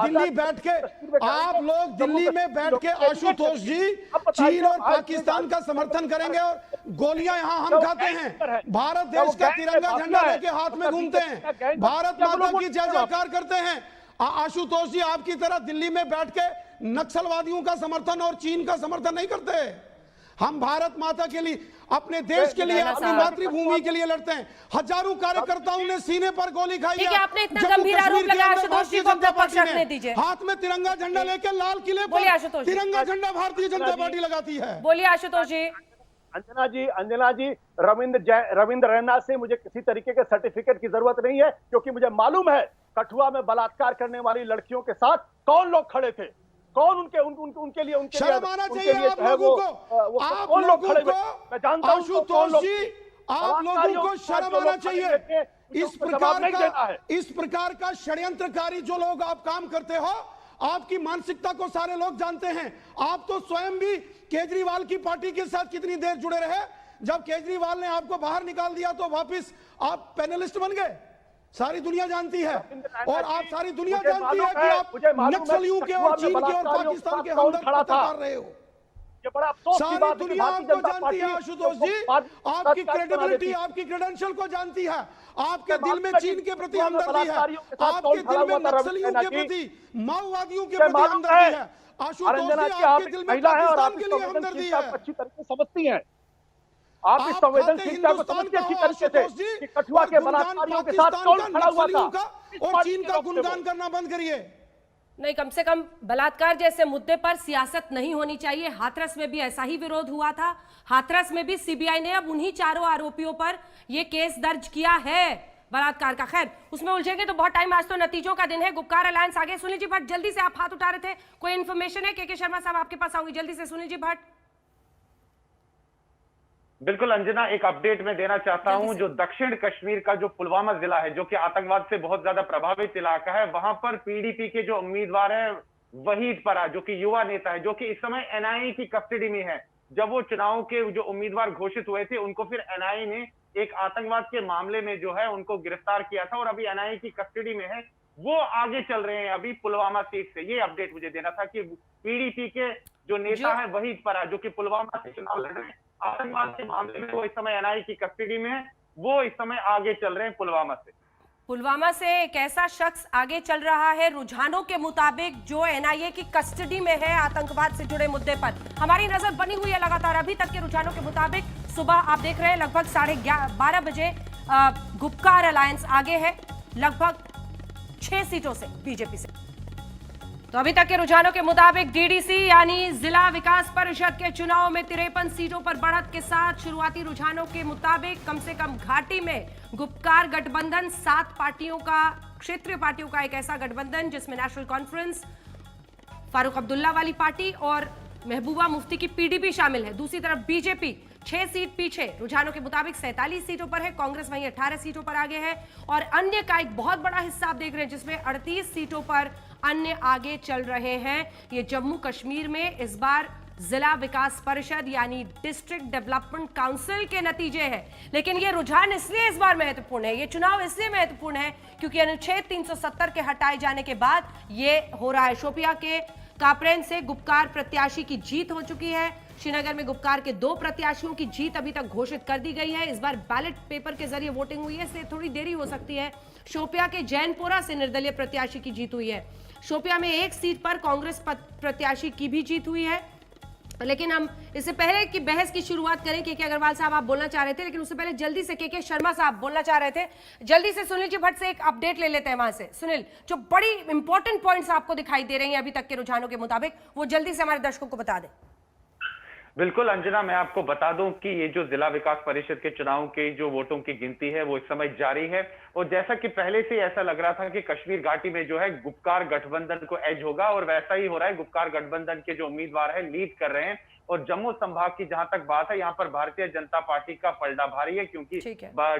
दिल्ली में बैठ के आशुतोष जी चीन और पाकिस्तान का समर्थन करेंगे और गोलियां यहां हम खाते हैं, भारत देश का तिरंगा झंडा लेके हाथ में घूमते हैं, भारत माता की जय जयकार करते हैं। आशुतोष जी, आपकी तरह दिल्ली में बैठ के नक्सलवादियों का समर्थन और चीन का समर्थन नहीं करते। हम भारत माता के लिए, अपने देश के लिए, अपनी मातृभूमि के लिए लड़ते हैं। हजारों कार्यकर्ताओं ने सीने पर गोली खाई है। आपने इतना गंभीर आरोप लगाया, आशुतोष जी को अपना पक्ष रखने दीजिए। हाथ में तिरंगा झंडा लेकर लाल किले पर तिरंगा झंडा भारतीय जनता पार्टी लगाती है। बोलिए आशुतोष जी। अंजना जी, रविंद्र रैना से मुझे किसी तरीके के सर्टिफिकेट की जरूरत नहीं है, क्योंकि मुझे मालूम है कठुआ में बलात्कार करने वाली लड़कियों के साथ कौन लोग खड़े थे, कौन उनके लिए शर्म आना चाहिए आप लोगों को। आप लोगों को, आशुतोष जी, आप लोगों को शर्म आना चाहिए। इस प्रकार का षड्यंत्रकारी जो लोग आप काम करते हो, आपकी मानसिकता को सारे लोग जानते हैं। आप तो स्वयं भी केजरीवाल की पार्टी के साथ कितनी देर जुड़े रहे, जब केजरीवाल ने आपको बाहर निकाल दिया तो वापस आप पैनलिस्ट बन गए। सारी दुनिया जानती है, और आप सारी दुनिया मुझे जानती है मालूम कि है, आप मुझे मालूम है नक्सलियों के कठुआ और में चीन के और बलात्कारियों के पाकिस्तान के साथ कौन हमदर्द खड़ा था। कर रहे हो। ये बड़ा अफसोस की सारी बात है कि दुनिया भारतीय आपको जनता जानती है पार्टी आशुतोष जी, आपकी क्रेडिबिलिटी, आपकी क्रेडेंशियल को जानती है, आपके दिल में चीन के प्रति हमदर्दी है, आपके दिल में नक्सलियों के प्रति, माओवादियों के प्रति हमदर्दी है। आशुतोष जी, आपके दिल में महिला है और पाकिस्तान आप के इस लिए हमदर्दी संवेदनशीलता है। को अच्छी तरह से समझती हैं। आप इस आप खाते संवेदनशीलता को हिंदुस्तान समझते का अच्छी हो तरीके से आशुतोष जी, कि कठुआ और के गुणगान बलात्कारियों के साथ पाकिस्तान कौन का, खड़ा हुआ था। नक्सलियों का इस और पार्टी चीन के का वक्त में वो। गुणगान करना बंद करिए। नहीं, कम से कम बलात्कार जैसे मुद्दे पर सियासत नहीं होनी चाहिए। हाथरस में भी ऐसा ही विरोध हुआ था। हाथरस में भी सीबीआई ने अब उन्हीं चारों आरोपियों पर यह केस दर्ज किया है बलात्कार का। खैर, उसमें उलझेंगे तो बहुत टाइम, आज तो नतीजों का दिन है। गुपकार अलायंस आगे। सुनील जी भट्ट, जल्दी से, आप हाथ उठा रहे थे, कोई इन्फॉर्मेशन है? के शर्मा साहब आपके पास आऊंगी जल्दी से। सुनील जी भट्ट। बिल्कुल अंजना, एक अपडेट मैं देना चाहता हूं। जो दक्षिण कश्मीर का जो पुलवामा जिला है, जो कि आतंकवाद से बहुत ज्यादा प्रभावित इलाका है, वहां पर पीडीपी के जो उम्मीदवार है वहीद परा, जो कि युवा नेता है, जो कि इस समय एनआईए की कस्टडी में है। जब वो चुनाव के जो उम्मीदवार घोषित हुए थे, उनको फिर एनआईए ने एक आतंकवाद के मामले में जो है उनको गिरफ्तार किया था और अभी एनआईए की कस्टडी में है। वो आगे चल रहे हैं अभी पुलवामा सीट से। ये अपडेट मुझे देना था कि पीडीपी के जो नेता है वहीद परा, जो कि पुलवामा से चुनाव लड़ रहे हैं, आतंकवाद के मामले में वो इस समय एनआईए की कस्टडी में है। वो इस समय आगे चल रहे हैं पुलवामा से। पुलवामा से एक ऐसा शख्स आगे चल रहा है रुझानों के मुताबिक जो एनआईए की कस्टडी में है आतंकवाद से जुड़े मुद्दे पर। हमारी नजर बनी हुई है लगातार। अभी तक के रुझानों के मुताबिक सुबह आप देख रहे हैं लगभग 12:30 बजे गुपकार अलायंस आगे है लगभग 6 सीटों से बीजेपी से। तो अभी तक के रुझानों के मुताबिक डीडीसी यानी जिला विकास परिषद के चुनाव में 53 सीटों पर बढ़त के साथ शुरुआती रुझानों के मुताबिक कम से कम घाटी में गुपकार गठबंधन 7 पार्टियों का, क्षेत्रीय पार्टियों का एक ऐसा गठबंधन जिसमें नेशनल कॉन्फ्रेंस, फारूक अब्दुल्ला वाली पार्टी और महबूबा मुफ्ती की पीडीपी शामिल है। दूसरी तरफ बीजेपी 6 सीट पीछे, रुझानों के मुताबिक 47 सीटों पर है। कांग्रेस वहीं 18 सीटों पर आगे है और अन्य का एक बहुत बड़ा हिस्सा आप देख रहे हैं जिसमें 38 सीटों पर अन्य आगे चल रहे हैं। ये जम्मू कश्मीर में इस बार जिला विकास परिषद यानी डिस्ट्रिक्ट डेवलपमेंट काउंसिल के नतीजे हैं। लेकिन ये रुझान इसलिए इस बार महत्वपूर्ण है, ये चुनाव इसलिए महत्वपूर्ण है क्योंकि अनुच्छेद 370 के हटाए जाने के बाद ये हो रहा है। शोपिया के कापरेन से गुपकार प्रत्याशी की जीत हो चुकी है। श्रीनगर में गुपकार के 2 प्रत्याशियों की जीत अभी तक घोषित कर दी गई है। इस बार बैलेट पेपर के जरिए वोटिंग हुई है, इसलिए थोड़ी देरी हो सकती है। शोपिया के जैनपुरा से निर्दलीय प्रत्याशी की जीत हुई है। शोपिया में 1 सीट पर कांग्रेस प्रत्याशी की भी जीत हुई है। लेकिन हम इससे पहले की बहस की शुरुआत करें, के अग्रवाल साहब आप बोलना चाह रहे थे, लेकिन उससे पहले जल्दी से के शर्मा साहब बोलना चाह रहे थे। जल्दी से सुनील जी भट्ट से एक अपडेट ले लेते हैं वहां से। सुनील, जो बड़ी इंपॉर्टेंट पॉइंट्स आपको दिखाई दे रही हैं अभी तक के रुझानों के मुताबिक, वो जल्दी से हमारे दर्शकों को बता दें। बिल्कुल अंजना, मैं आपको बता दूं कि ये जो जिला विकास परिषद के चुनाव के जो वोटों की गिनती है वो इस समय जारी है और जैसा कि पहले से ऐसा लग रहा था कि कश्मीर घाटी में जो है गुपकार गठबंधन को एज होगा और वैसा ही हो रहा है। गुपकार गठबंधन के जो उम्मीदवार है लीड कर रहे हैं और जम्मू संभाग की जहां तक बात है, यहाँ पर भारतीय जनता पार्टी का पलड़ा भारी है क्योंकि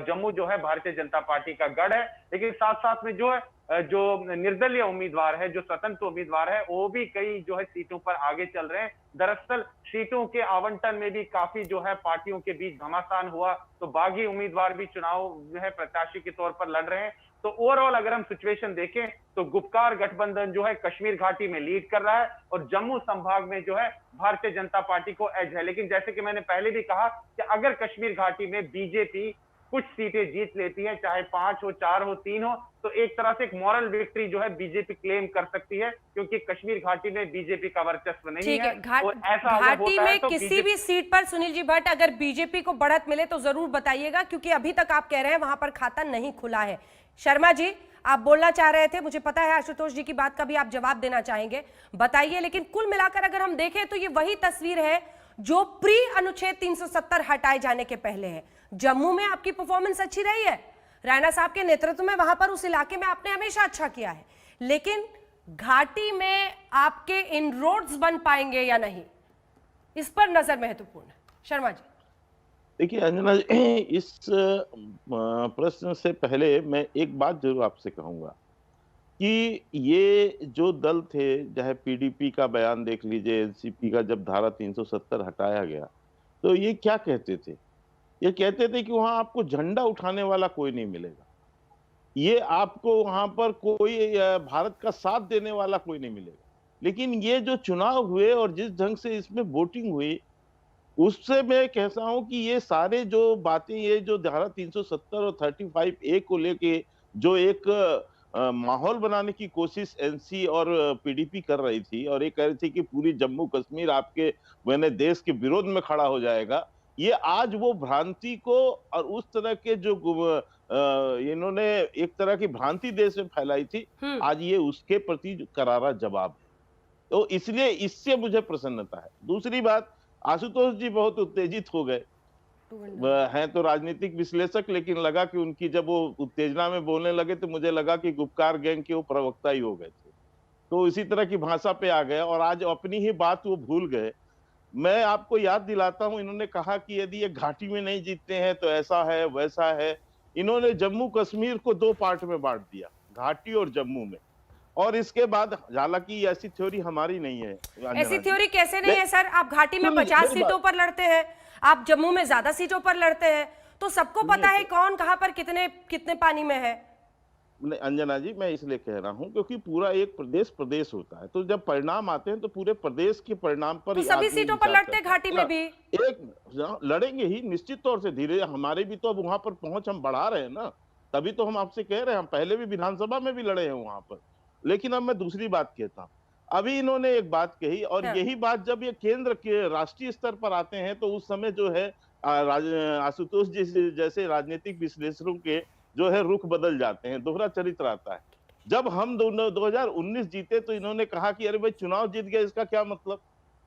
जम्मू जो है भारतीय जनता पार्टी का गढ़ है। लेकिन साथ साथ में जो है जो निर्दलीय उम्मीदवार है, जो स्वतंत्र उम्मीदवार है, वो भी कई जो है सीटों पर आगे चल रहे हैं। दरअसल सीटों के आवंटन में भी काफी जो है पार्टियों के बीच घमासान हुआ, तो बागी उम्मीदवार भी चुनाव जो है प्रत्याशी के तौर पर लड़ रहे हैं। तो ओवरऑल अगर हम सिचुएशन देखें तो गुपकार गठबंधन जो है कश्मीर घाटी में लीड कर रहा है और जम्मू संभाग में जो है भारतीय जनता पार्टी को एज है। लेकिन जैसे कि मैंने पहले भी कहा कि अगर कश्मीर घाटी में बीजेपी कुछ सीटें जीत लेती है, चाहे 5 हो, 4 हो, 3 हो, तो एक तरह से एक मॉरल विक्ट्री जो है बीजेपी क्लेम कर सकती है क्योंकि कश्मीर घाटी में बीजेपी का वर्चस्व नहीं है। घाटी में तो किसी भी सीट पर सुनील जी भट्ट अगर बीजेपी को बढ़त मिले तो जरूर बताइएगा, क्योंकि अभी तक आप कह रहे हैं वहां पर खाता नहीं खुला है। शर्मा जी, आप बोलना चाह रहे थे, मुझे पता है आशुतोष जी की बात का भी आप जवाब देना चाहेंगे, बताइए। लेकिन कुल मिलाकर अगर हम देखें तो ये वही तस्वीर है जो प्री अनुच्छेद 370 हटाए जाने के पहले है। जम्मू में आपकी परफॉर्मेंस अच्छी रही है, रैना साहब के नेतृत्व में वहां पर उस इलाके में आपने हमेशा अच्छा किया है, लेकिन घाटी में आपके इनरोड्स बन पाएंगे या नहीं, इस पर नजर महत्वपूर्ण है। शर्मा जी। देखिए अंजना जी, इस प्रश्न से पहले मैं एक बात जरूर आपसे कहूंगा कि ये जो दल थे, चाहे पीडीपी का बयान देख लीजिए, एनसीपी का, जब धारा 370 हटाया गया तो ये क्या कहते थे? ये कहते थे कि वहां आपको झंडा उठाने वाला कोई नहीं मिलेगा। ये आपको वहां पर कोई भारत का साथ देने वाला कोई नहीं मिलेगा। लेकिन ये जो चुनाव हुए और जिस ढंग से इसमें वोटिंग हुई, उससे मैं कहता हूं कि ये सारे जो बातें, ये जो धारा 370 और 35 ए को लेके जो एक माहौल बनाने की कोशिश एनसी और पीडीपी कर रही थी, और ये कह रही थी कि पूरी जम्मू कश्मीर आपके मैंने देश के विरोध में खड़ा हो जाएगा, ये आज वो भ्रांति को और उस तरह के जो इन्होंने एक तरह की भ्रांति देश में फैलाई थी, आज ये उसके प्रति करारा जवाब है। तो इसलिए इससे मुझे प्रसन्नता है। दूसरी बात, आशुतोष जी बहुत उत्तेजित हो गए, हैं तो राजनीतिक विश्लेषक, लेकिन लगा कि उनकी जब वो उत्तेजना में बोलने लगे तो मुझे लगा कि गुपकार गैंग के वो प्रवक्ता ही हो गए थे, तो इसी तरह की भाषा पे आ गए और आज अपनी ही बात वो भूल गए। मैं आपको याद दिलाता हूं, इन्होंने कहा कि यदि ये घाटी में नहीं जीतते हैं तो ऐसा है वैसा है। इन्होंने जम्मू कश्मीर को 2 पार्ट में बांट दिया, घाटी और जम्मू में, और इसके बाद, हालांकि ऐसी थ्योरी हमारी नहीं है। ऐसी थ्योरी कैसे नहीं है सर? आप घाटी में 50 सीटों पर लड़ते हैं, आप जम्मू में ज्यादा सीटों पर लड़ते हैं, तो सबको पता है कौन कहां पर कितने कितने पानी में है। नहीं अंजना जी, मैं इसलिए कह रहा हूं क्योंकि पूरा एक प्रदेश होता है, तो जब परिणाम आते हैं तो पूरे प्रदेश के परिणाम पर तो सभी सीटों पर लड़ते घाटी में भी एक लड़ेंगे ही निश्चित तौर से। धीरे हमारे भी तो अब वहां पर पहुंच हम बढ़ा रहे हैं ना, तभी तो हम आपसे कह रहे हैं, हम पहले भी विधानसभा में भी लड़े हैं वहां पर। लेकिन अब मैं दूसरी बात कहता हूं, अभी इन्होंने एक बात कही, और यही बात जब ये केंद्र के राष्ट्रीय स्तर पर आते हैं तो उस समय जो है आशुतोष जी जैसे राजनीतिक विश्लेषकों के जो है रुख बदल जाते हैं, दोहरा चरित्र आता है। जब हम 2019 जीते तो इन्होंने कहा कि अरे भाई चुनाव जीत गए इसका क्या मतलब,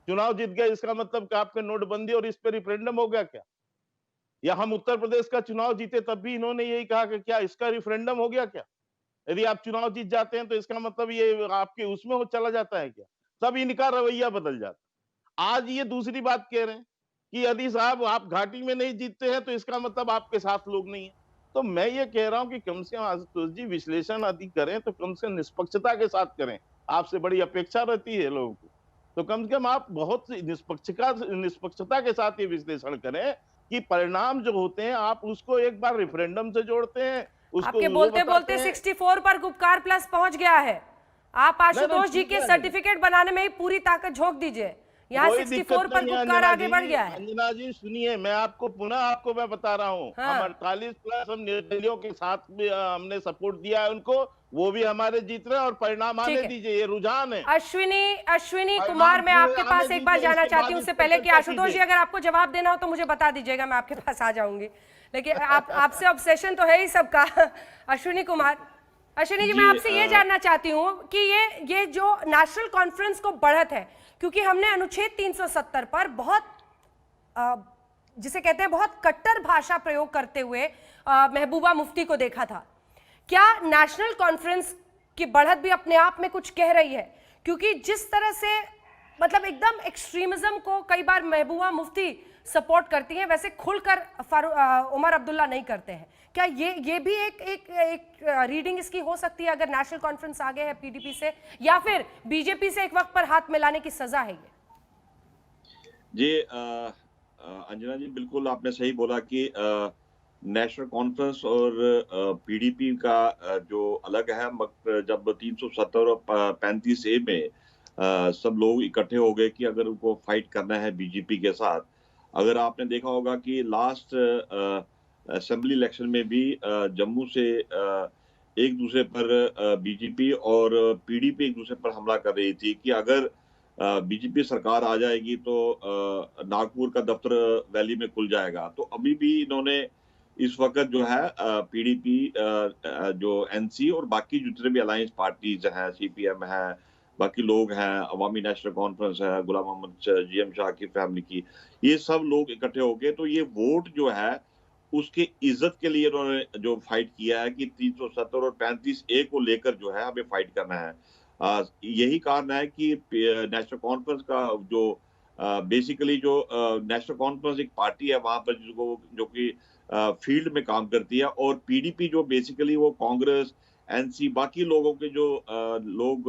चुनाव जीत गए इसका मतलब कि आपके नोटबंदी और इस पर रिफरेंडम हो गया क्या? या हम उत्तर प्रदेश का चुनाव जीते तब भी इन्होंने यही कहा कि क्या इसका रिफरेंडम हो गया क्या? यदि आप चुनाव जीत जाते हैं तो इसका मतलब ये आपके उसमें हो चला जाता है क्या? तब इनका रवैया बदल जाता। आज ये दूसरी बात कह रहे हैं कि यदि साहब आप घाटी में नहीं जीतते हैं तो इसका मतलब आपके साथ लोग नहीं है। तो मैं ये कह रहा हूं कि कम से कम आशुतोष जी विश्लेषण यदि करें तो कम से कम निष्पक्षता के साथ करें। आपसे बड़ी अपेक्षा रहती है लोगों को, तो कम से कम आप बहुत निष्पक्षता के साथ ये विश्लेषण करें कि परिणाम जो होते हैं आप उसको एक बार रेफरेंडम से जोड़ते हैं। आपके बोलते बोलते 64 पर गुपकार प्लस पहुंच गया है। आप आशुतोष जी के सर्टिफिकेट बनाने में ही पूरी ताकत झोंक दीजिए, यहाँ 64 पर गुपकार आगे बढ़ गया है। अंजना जी सुनिए, मैं आपको पुनः मैं बता रहा हूँ, हम 48 प्लस हम निर्दलीयों के साथ भी हमने सपोर्ट दिया है उनको, वो भी हमारे जीत रहे हैं और परिणाम आने दीजिए, ये रुझान है। अश्विनी कुमार, मैं आपके पास एक बार जाना चाहती हूँ, उससे पहले कि आशुतोष जी अगर आपको जवाब देना हो तो मुझे बता दीजिएगा, मैं आपके पास आ जाऊंगी, लेकिन आपसे ऑब्सेशन तो है ही सबका। अश्विनी कुमार, अश्विनी जी मैं आपसे ये जानना चाहती हूँ कि ये जो नेशनल कॉन्फ्रेंस को बढ़त है, क्योंकि हमने अनुच्छेद 370 पर बहुत जिसे कहते हैं बहुत कट्टर भाषा प्रयोग करते हुए महबूबा मुफ्ती को देखा था। क्या नेशनल कॉन्फ्रेंस की बढ़त भी अपने आप में कुछ कह रही है? क्योंकि जिस तरह से मतलब एकदम एक्सट्रीमिज्म को कई बार महबूबा मुफ्ती सपोर्ट करती हैं, वैसे खुलकर उमर अब्दुल्ला नहीं करते हैं। क्या ये भी एक रीडिंग इसकी हो सकती है अगर नेशनल कॉन्फ्रेंस आगे है पीडीपी से, या फिर बीजेपी से एक वक्त पर हाथ मिलाने की सजा है ये? जी अंजना जी बिल्कुल आपने सही बोला कि नेशनल कॉन्फ्रेंस और पीडीपी का जो अलग है, जब 370 और 35A में सब लोग इकट्ठे हो गए कि अगर उनको फाइट करना है बीजेपी के साथ। अगर आपने देखा होगा कि लास्ट असेंबली इलेक्शन में भी जम्मू से एक दूसरे पर बीजेपी और पीडीपी एक दूसरे पर हमला कर रही थी कि अगर बीजेपी सरकार आ जाएगी तो नागपुर का दफ्तर वैली में खुल जाएगा। तो अभी भी इन्होंने इस वक्त जो है पीडीपी जो एनसी और बाकी जितने भी अलायंस पार्टीज हैं, सीपीएम है, बाकी लोग हैं, अवामी नेशनल कॉन्फ्रेंस है, गुलाम मोहम्मद जीएम शाह की फैमिली की, ये सब लोग इकट्ठे हो गए। तो ये वोट जो है उसकी इज्जत के लिए उन्होंने जो फाइट किया है कि 370 और 35A को लेकर जो है हमें फाइट करना है। यही कारण है कि नेशनल कॉन्फ्रेंस का जो बेसिकली जो नेशनल कॉन्फ्रेंस एक पार्टी है वहां पर जो कि फील्ड में काम करती है, और पीडीपी जो बेसिकली वो कांग्रेस एनसी बाकी लोगों के जो लोग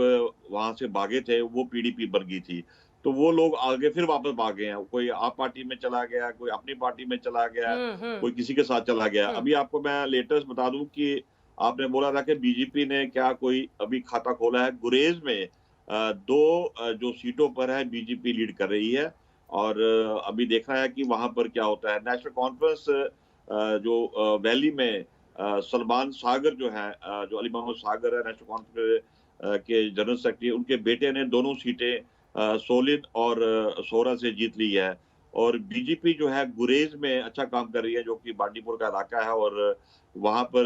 वहां से भागे थे वो पीडीपी बन गई थी। तो वो लोग आगे फिर वापस भागे हैं, कोई आप पार्टी में चला गया, कोई अपनी पार्टी में चला गया, कोई किसी के साथ चला गया। अभी आपको मैं लेटेस्ट बता दूं कि आपने बोला था कि बीजेपी ने क्या कोई अभी खाता खोला है। गुरेज में दो जो सीटों पर है बीजेपी लीड कर रही है, और अभी देखना है कि वहां पर क्या होता है। नेशनल कॉन्फ्रेंस जो वैली में सलमान सागर जो है, जो अली मोहम्मद सागर है नेशनल कॉन्फ्रेंस के जनरल सेक्रेटरी, उनके बेटे ने दोनों सीटें सोलिन और सोरा से जीत ली है। और बीजेपी जो है गुरेज में अच्छा काम कर रही है, जो कि बांडीपुर का इलाका है, और वहां पर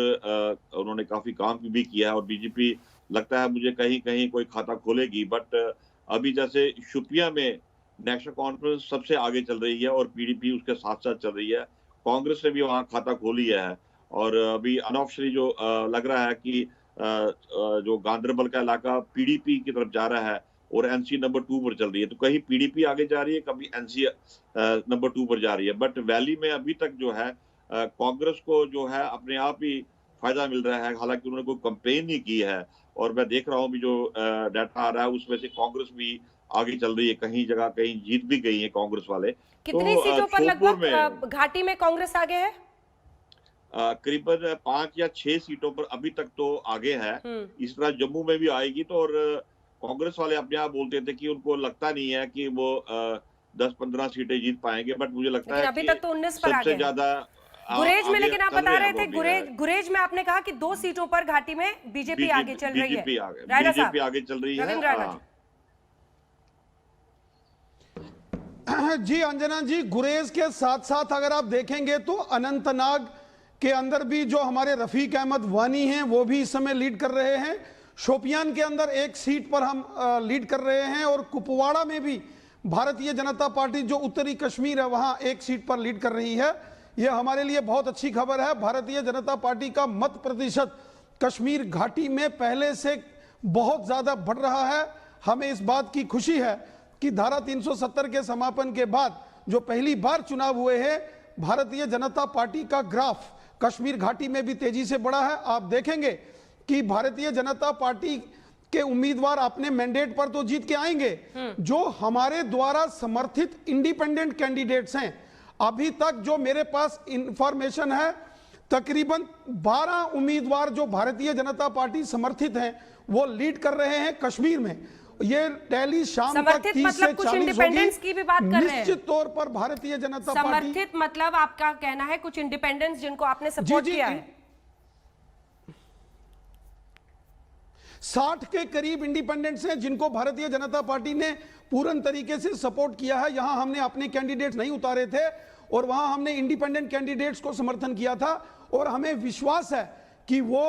उन्होंने काफी काम भी किया है। और बीजेपी लगता है मुझे कहीं कहीं कोई खाता खोलेगी, बट अभी जैसे शुपिया में नेशनल कॉन्फ्रेंस सबसे आगे चल रही है और पीडीपी उसके साथ साथ चल रही है। कांग्रेस ने भी वहां खाता खोल लिया है, और अभी अनऑफिशियली जो लग रहा है कि जो गांधरबल का इलाका पीडीपी की तरफ जा रहा है और एनसी नंबर 2 पर चल रही है। तो कहीं पीडीपी आगे जा रही है, कभी एनसी नंबर 2 पर जा रही है। बट वैली में अभी तक जो है कांग्रेस को जो है अपने आप ही फायदा मिल रहा है, हालांकि उन्होंने कोई कंपेन नहीं की है। और मैं देख रहा हूँ भी जो डाटा आ रहा है उसमें से कांग्रेस भी आगे चल रही है, कहीं जगह कहीं जीत भी गई है कांग्रेस वाले। कितनी सीटों पर लगभग घाटी में कांग्रेस आगे है? करीबन 5 या 6 सीटों पर अभी तक तो आगे है। इस तरह जम्मू में भी आएगी तो। और कांग्रेस वाले अपने आप बोलते थे कि उनको लगता नहीं है कि वो 10-15 सीटें जीत पाएंगे, बट मुझे लगता है अभी कि तक तो 19 पर सबसे ज्यादा गुरेज में। लेकिन आप बता रहे थे गुरेज में आपने कहा कि 2 सीटों पर घाटी में बीजेपी आगे चल रही है। बीजेपी आगे चल रही है। जी अंजना जी, गुरेज के साथ साथ अगर आप देखेंगे तो अनंतनाग के अंदर भी जो हमारे रफीक अहमद वानी हैं वो भी इस समय लीड कर रहे हैं। शोपियान के अंदर एक सीट पर हम लीड कर रहे हैं, और कुपवाड़ा में भी भारतीय जनता पार्टी जो उत्तरी कश्मीर है वहां एक सीट पर लीड कर रही है। यह हमारे लिए बहुत अच्छी खबर है। भारतीय जनता पार्टी का मत प्रतिशत कश्मीर घाटी में पहले से बहुत ज्यादा बढ़ रहा है। हमें इस बात की खुशी है कि धारा 370 के समापन के बाद जो पहली बार चुनाव हुए हैं, भारतीय जनता पार्टी का ग्राफ कश्मीर घाटी में भी तेजी से बढ़ा है। आप देखेंगे कि भारतीय जनता पार्टी के उम्मीदवार अपने मैंडेट पर तो जीत के आएंगे। जो हमारे द्वारा समर्थित इंडिपेंडेंट कैंडिडेट्स हैं, अभी तक जो मेरे पास इंफॉर्मेशन है, तकरीबन 12 उम्मीदवार जो भारतीय जनता पार्टी समर्थित हैं वो लीड कर रहे हैं कश्मीर में। ये रैली शाम तक 30 से 40 इंडिपेंडेंस की भी बात कर रहे हैं। निश्चित तौर पर भारतीय जनता पार्टी समर्थित मतलब आपका कहना है कुछ इंडिपेंडेंस जिनको आपने सपोर्ट किया है? 60 के करीब इंडिपेंडेंट्स हैं जिनको भारतीय जनता पार्टी ने पूर्ण तरीके से सपोर्ट किया है। यहां हमने अपने कैंडिडेट्स नहीं उतारे थे और वहां हमने इंडिपेंडेंट कैंडिडेट्स को समर्थन किया था, और हमें विश्वास है कि वो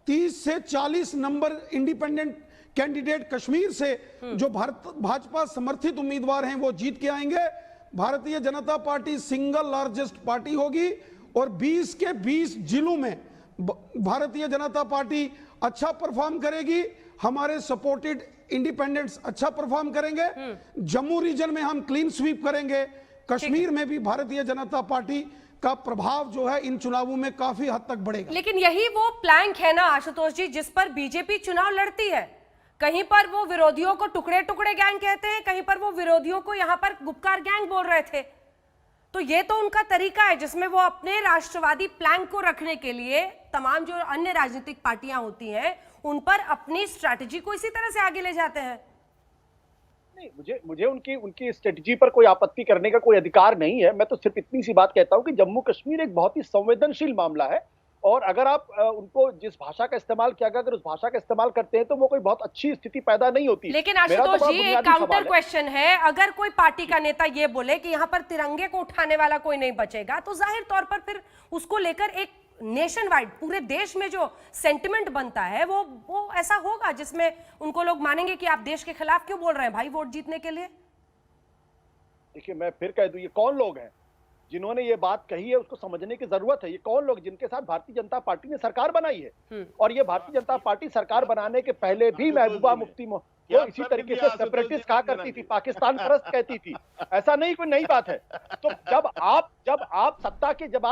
30 से 40 नंबर इंडिपेंडेंट कैंडिडेट कश्मीर से जो भाजपा समर्थित उम्मीदवार हैं वो जीत के आएंगे। Bharatiya Janata party single largest party होगी, और 20 के 20 जिलों में भारतीय जनता पार्टी अच्छा परफॉर्म करेगी। हमारे सपोर्टेड इंडिपेंडेंट्स अच्छा परफॉर्म करेंगे। जम्मू रीजन में हम क्लीन स्वीप करेंगे। कश्मीर में भी भारतीय जनता पार्टी का प्रभाव जो है इन चुनावों में काफी हद तक बढ़ेगा। लेकिन यही वो प्लैंक है ना आशुतोष जी, जिस पर बीजेपी चुनाव लड़ती है। कहीं पर वो विरोधियों को टुकड़े टुकड़े गैंग कहते हैं, कहीं पर वो विरोधियों को यहां पर गुपकार गैंग बोल रहे थे। तो ये तो उनका तरीका है जिसमें वो अपने राष्ट्रवादी प्लान को रखने के लिए तमाम जो अन्य राजनीतिक पार्टियां होती हैं उन पर अपनी स्ट्रैटेजी को इसी तरह से आगे ले जाते हैं। नहीं, मुझे उनकी स्ट्रेटजी पर कोई आपत्ति करने का कोई अधिकार नहीं है। मैं तो सिर्फ इतनी सी बात कहता हूं कि जम्मू कश्मीर एक बहुत ही संवेदनशील मामला है, और अगर आप उनको जिस भाषा का इस्तेमाल किया गया, अगर उस भाषा का इस्तेमाल करते हैं तो वो कोई बहुत अच्छी स्थिति पैदा नहीं होती। लेकिन आशुतोष जी, एक काउंटर क्वेश्चन है, अगर कोई पार्टी का नेता ये बोले कि यहाँ पर तिरंगे को उठाने वाला कोई नहीं बचेगा, तो जाहिर तौर पर फिर उसको लेकर एक नेशन वाइड पूरे देश में जो सेंटिमेंट बनता है वो ऐसा होगा जिसमें उनको लोग मानेंगे कि आप देश के खिलाफ क्यों बोल रहे हैं भाई वोट जीतने के लिए। देखिए, मैं फिर कह दूं, ये कौन लोग हैं जिन्होंने ये बात कही है, उसको समझने की जरूरत है। ये कौन लोग जिनके साथ भारतीय जनता पार्टी ने सरकार बनाई है, और ये भारतीय जनता पार्टी सरकार बनाने के पहले भी महबूबा मुफ्ती वो इसी तरीके से सेपरेटिस्ट कहा करती थी, पाकिस्तान परस्त कहती थी। ऐसा नहीं, कोई नई बात है। तो जब आप सत्ता के जब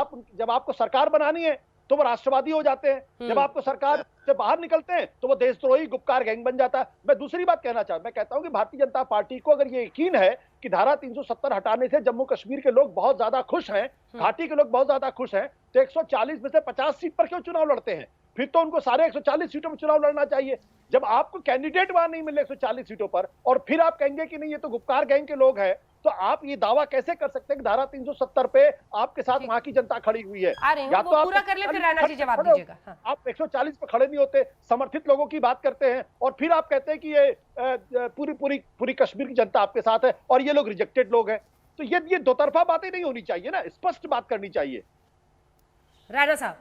आपको सरकार बनानी है तो वो राष्ट्रवादी हो जाते हैं, जब आपको सरकार से बाहर निकलते हैं तो वो देशद्रोही गुपकार गैंग बन जाता है। मैं दूसरी बात कहना चाहता हूं, मैं कहता हूं कि भारतीय जनता पार्टी को अगर ये यकीन है कि धारा 370 हटाने से जम्मू कश्मीर के लोग बहुत ज्यादा खुश हैं, घाटी के लोग बहुत ज्यादा खुश हैं, तो 140 में से 50 सीट पर क्यों चुनाव लड़ते हैं? फिर तो उनको सारे 140 सीटों में चुनाव लड़ना चाहिए। जब आपको कैंडिडेट वहां नहीं मिले 140 सीटों पर और फिर आप कहेंगे कि नहीं ये तो गुपकार गैंग के लोग हैं, तो आप ये दावा कैसे कर सकते हैं कि धारा 370 पे आपके साथ वहां की जनता खड़ी हुई है? आ रही हूं, या वो तो आप पूरा कर ले, फिर राणा जी जवाब दीजिएगा। हाँ। आप 140 पे खड़े नहीं होते, समर्थित लोगों की बात करते हैं और फिर आप कहते हैं कि ये पूरी कश्मीर की जनता आपके साथ है और ये लोग रिजेक्टेड लोग हैं। तो ये दो तरफा बातें नहीं होनी चाहिए ना, स्पष्ट बात करनी चाहिए। राणा साहब।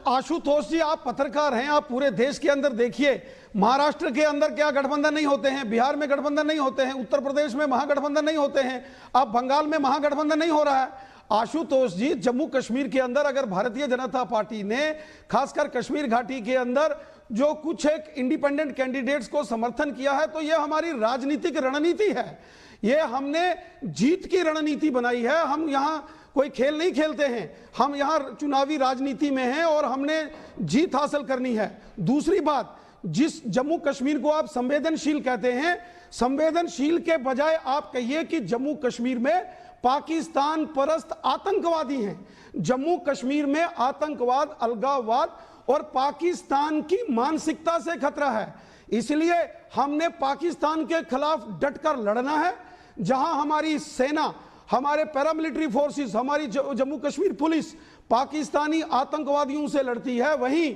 आशुतोष जी, आप पत्रकार हैं, आप पूरे देश के अंदर देखिए, महाराष्ट्र के अंदर क्या गठबंधन नहीं होते हैं, बिहार में गठबंधन नहीं होते हैं, उत्तर प्रदेश में महागठबंधन नहीं होते हैं, अब बंगाल में महागठबंधन नहीं हो रहा है। आशुतोष जी, जम्मू कश्मीर के अंदर अगर भारतीय जनता पार्टी ने खासकर कश्मीर घाटी के अंदर जो कुछ एक इंडिपेंडेंट कैंडिडेट्स को समर्थन किया है, तो यह हमारी राजनीतिक रणनीति है, ये हमने जीत की रणनीति बनाई है। हम यहाँ कोई खेल नहीं खेलते हैं, हम यहाँ चुनावी राजनीति में हैं और हमने जीत हासिल करनी है। दूसरी बात, जिस जम्मू कश्मीर को आप संवेदनशील कहते हैं, संवेदनशील के बजाय आप कहिए कि जम्मू कश्मीर में पाकिस्तान परस्त आतंकवादी हैं। जम्मू कश्मीर में आतंकवाद, अलगाववाद और पाकिस्तान की मानसिकता से खतरा है, इसलिए हमने पाकिस्तान के खिलाफ डटकर लड़ना है। जहां हमारी सेना, हमारे पैरामिलिट्री फोर्सेस, हमारी जम्मू कश्मीर पुलिस पाकिस्तानी आतंकवादियों से लड़ती है, वहीं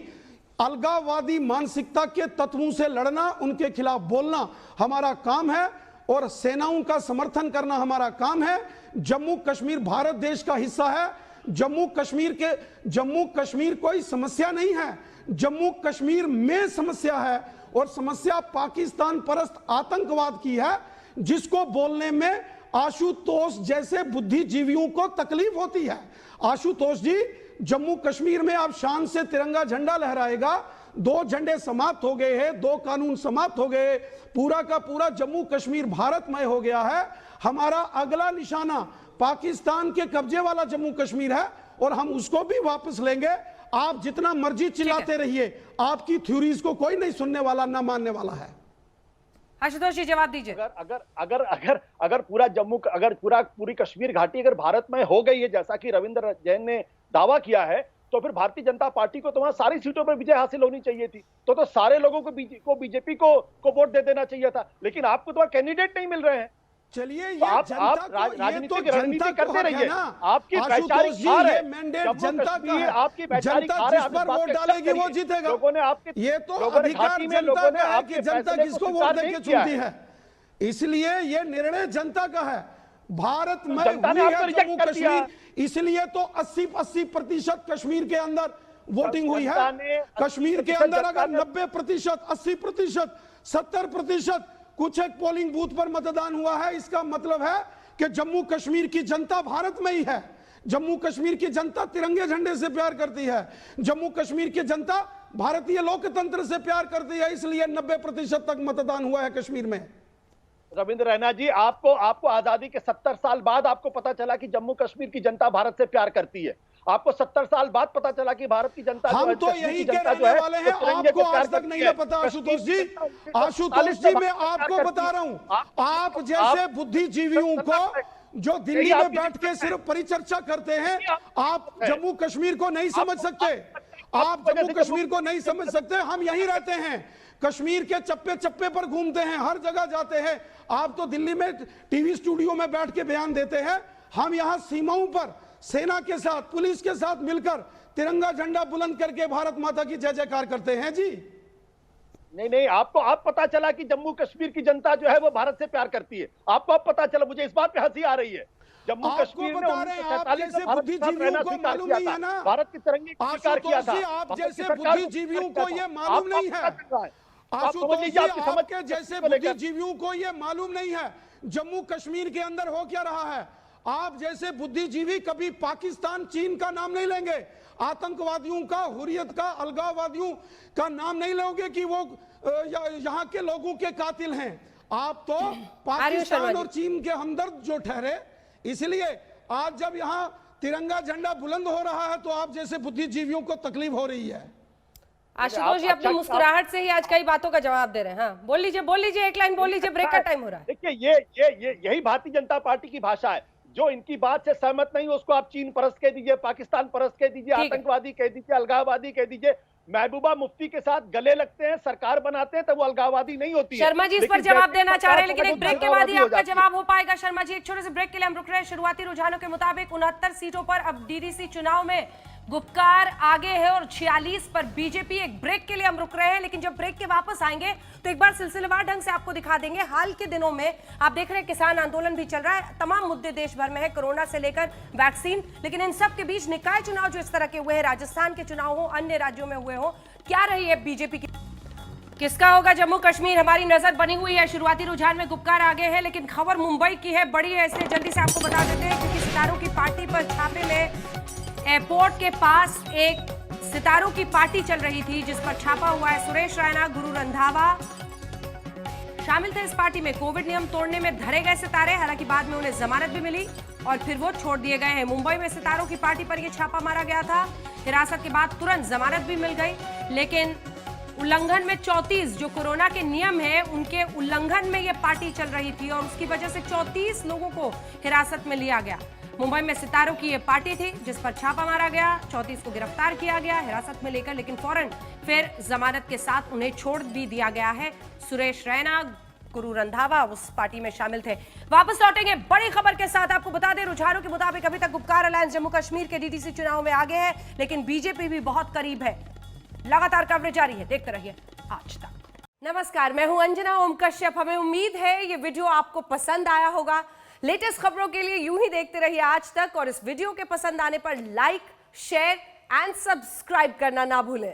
अलगाववादी मानसिकता के तत्वों से लड़ना, उनके खिलाफ बोलना हमारा काम है और सेनाओं का समर्थन करना हमारा काम है। जम्मू कश्मीर भारत देश का हिस्सा है। जम्मू कश्मीर कोई समस्या नहीं है, जम्मू कश्मीर में समस्या है और समस्या पाकिस्तान परस्त आतंकवाद की है, जिसको बोलने में आशुतोष जैसे बुद्धिजीवियों को तकलीफ होती है। आशुतोष जी, जम्मू कश्मीर में आप शान से तिरंगा झंडा लहराएगा, 2 झंडे समाप्त हो गए हैं, 2 कानून समाप्त हो गए, पूरा का पूरा जम्मू कश्मीर भारतमय हो गया है। हमारा अगला निशाना पाकिस्तान के कब्जे वाला जम्मू कश्मीर है और हम उसको भी वापस लेंगे। आप जितना मर्जी चिल्लाते रहिए, आपकी थ्योरीज को कोई नहीं सुनने वाला, ना मानने वाला है। आशुतोष जी जवाब दीजिए। अगर पूरी कश्मीर घाटी अगर भारत में हो गई है, जैसा कि रविंद्र जैन ने दावा किया है, तो फिर भारतीय जनता पार्टी को तो वहां सारी सीटों पर विजय हासिल होनी चाहिए थी। तो सारे लोगों को बीजेपी को वोट दे देना चाहिए था, लेकिन आपको तो कैंडिडेट नहीं मिल रहे हैं। चलिए, ये तो आप राजनीतिक रणनीति करते रहिए। आपकी आशुतोष जी, ये मैंडेट जनता का है, आपकी जनता जिस पर वोट डालेगी वो जीतेगा। लोगों ने आपके, ये तो अधिकार जनता का है कि जनता किसको वोट देके चुनती है, इसलिए ये निर्णय जनता का है। भारत में हुई है जम्मू कश्मीर, इसलिए तो 80% कश्मीर के अंदर वोटिंग हुई है। कश्मीर के अंदर अगर 90%, 80%, 70% कुछ एक पोलिंग बूथ पर मतदान हुआ है, इसका मतलब है कि जम्मू कश्मीर की जनता भारत में ही है। जम्मू कश्मीर की जनता तिरंगे झंडे से प्यार करती है, जम्मू कश्मीर की जनता भारतीय लोकतंत्र से प्यार करती है, इसलिए 90% तक मतदान हुआ है कश्मीर में। रविंद्र रैना जी, आपको आजादी के 70 साल बाद आपको पता चला कि जम्मू कश्मीर की जनता भारत से प्यार करती है। आपको 70 साल बाद पता चला कि भारत की जनता हम तो यही के रहने वाले हैं, आपको आज तक नहीं पता। आशुतोष जी, मैं आपको बता रहा हूं, आप जैसे बुद्धिजीवियों को जो दिल्ली में बैठ के सिर्फ परिचर्चा करते हैं, आप जम्मू कश्मीर को नहीं समझ सकते, आप जम्मू कश्मीर को नहीं समझ सकते। हम यहीं रहते हैं, कश्मीर के चप्पे चप्पे पर घूमते हैं, हर जगह जाते हैं। आप तो दिल्ली में टीवी स्टूडियो में बैठ के बयान देते हैं, हम यहां सीमाओं पर सेना के साथ, पुलिस के साथ मिलकर तिरंगा झंडा बुलंद करके भारत माता की जय जयकार करते हैं। जी नहीं, आपको पता चला कि जम्मू कश्मीर की जनता जो है वो भारत से प्यार करती है, आपको पता चला। मुझे इस बात पे हंसी आ रही है। जम्मू कश्मीर में 1947 में बुद्धिजीवियों को मालूम नहीं है ना, भारत के तिरंगे को स्वीकार किया था। आप जैसे बुद्धिजीवियों को ये मालूम नहीं है, आशुतोष जी, आपके जैसे बुद्धिजीवियों को ये मालूम नहीं है जम्मू कश्मीर के अंदर हो क्या रहा है। आप जैसे बुद्धिजीवी कभी पाकिस्तान, चीन का नाम नहीं लेंगे, आतंकवादियों का, हुर्रियत का, अलगाववादियों का नाम नहीं लोगे कि वो यहाँ के लोगों के कातिल हैं। आप तो पाकिस्तान और चीन के हमदर्द जो ठहरे, इसलिए आज जब यहाँ तिरंगा झंडा बुलंद हो रहा है तो आप जैसे बुद्धिजीवियों को तकलीफ हो रही है। आशुतोष जी अपनी मुस्कुराहट से ही आज कई बातों का जवाब दे रहे हैं। हाँ, बोल लीजिए, एक लाइन बोल लीजिए, ब्रेक का टाइम हो रहा है। देखिए, ये यही भारतीय जनता पार्टी की भाषा है। जो इनकी बात से सहमत नहीं हो उसको आप चीन परस्त कह दीजिए, पाकिस्तान परस्त कह दीजिए, ठीक है। आतंकवादी कह दीजिए, अलगाववादी कह दीजिए। महबूबा मुफ्ती के साथ गले लगते हैं, सरकार बनाते हैं, तो वो अलगाववादी नहीं होती है। शर्मा जी इस पर लेकिन जवाब जैसे देना चाह रहे हैं, सरकार लेकिन एक ब्रेक के बाद ही अलगाववादी हो आपका जाती है। जवाब हो पाएगा। शर्मा जी एक छोटे से ब्रेक के लिए हम रुक रहे हैं। शुरुआती रुझानों के मुताबिक 69 सीटों पर अब डीडीसी चुनाव में गुपकार आगे है और 46 पर बीजेपी। एक ब्रेक के लिए हम रुक रहे हैं, लेकिन जब ब्रेक के वापस आएंगे तो एक बार सिलसिलेवार ढंग से आपको दिखा देंगे। हाल के दिनों में आप देख रहे हैं किसान आंदोलन भी चल रहा है, तमाम मुद्दे देश भर में है, कोरोना से लेकर वैक्सीन, लेकिन इन सब के बीच निकाय चुनाव जो इस तरह के हुए हैं, राजस्थान के चुनाव हो, अन्य राज्यों में हुए हो, क्या रही है बीजेपी की, किसका होगा जम्मू कश्मीर? हमारी नजर बनी हुई है। शुरुआती रुझान में गुपकार आगे है, लेकिन खबर मुंबई की है, बड़ी है, इसलिए जल्दी से आपको बता देते हैं, क्योंकि सितारों की पार्टी पर छापे में एयरपोर्ट के पास एक सितारों की पार्टी चल रही थी, जिस पर छापा हुआ है। सुरेश रैना, गुरु रंधावा शामिल थे इस पार्टी में। कोविड नियम तोड़ने में धरे गए सितारे, हालांकि बाद में उन्हें जमानत भी मिली और फिर वो छोड़ दिए गए हैं। मुंबई में सितारों की पार्टी पर यह छापा मारा गया था, हिरासत के बाद तुरंत जमानत भी मिल गई, लेकिन उल्लंघन में 34 जो कोरोना के नियम है उनके उल्लंघन में यह पार्टी चल रही थी और उसकी वजह से 34 लोगों को हिरासत में लिया गया। मुंबई में सितारों की यह पार्टी थी जिस पर छापा मारा गया, 34 को गिरफ्तार किया गया हिरासत में लेकर, लेकिन फौरन फिर जमानत के साथ उन्हें छोड़ भी दिया गया है। सुरेश रैना, गुरु रंधावा उस पार्टी में शामिल थे। वापस लौटेंगे बड़ी खबर के साथ। आपको बता दें, रुझानों के मुताबिक अभी तक गुपकार अलायंस जम्मू कश्मीर के डीडीसी चुनाव में आगे है, लेकिन बीजेपी भी बहुत करीब है। लगातार कवरेज जारी है, देखते रहिए आज तक। नमस्कार, मैं हूं अंजना ओम कश्यप। हमें उम्मीद है ये वीडियो आपको पसंद आया होगा। लेटेस्ट खबरों के लिए यूं ही देखते रहिए आज तक, और इस वीडियो के पसंद आने पर लाइक, शेयर एंड सब्सक्राइब करना ना भूलें।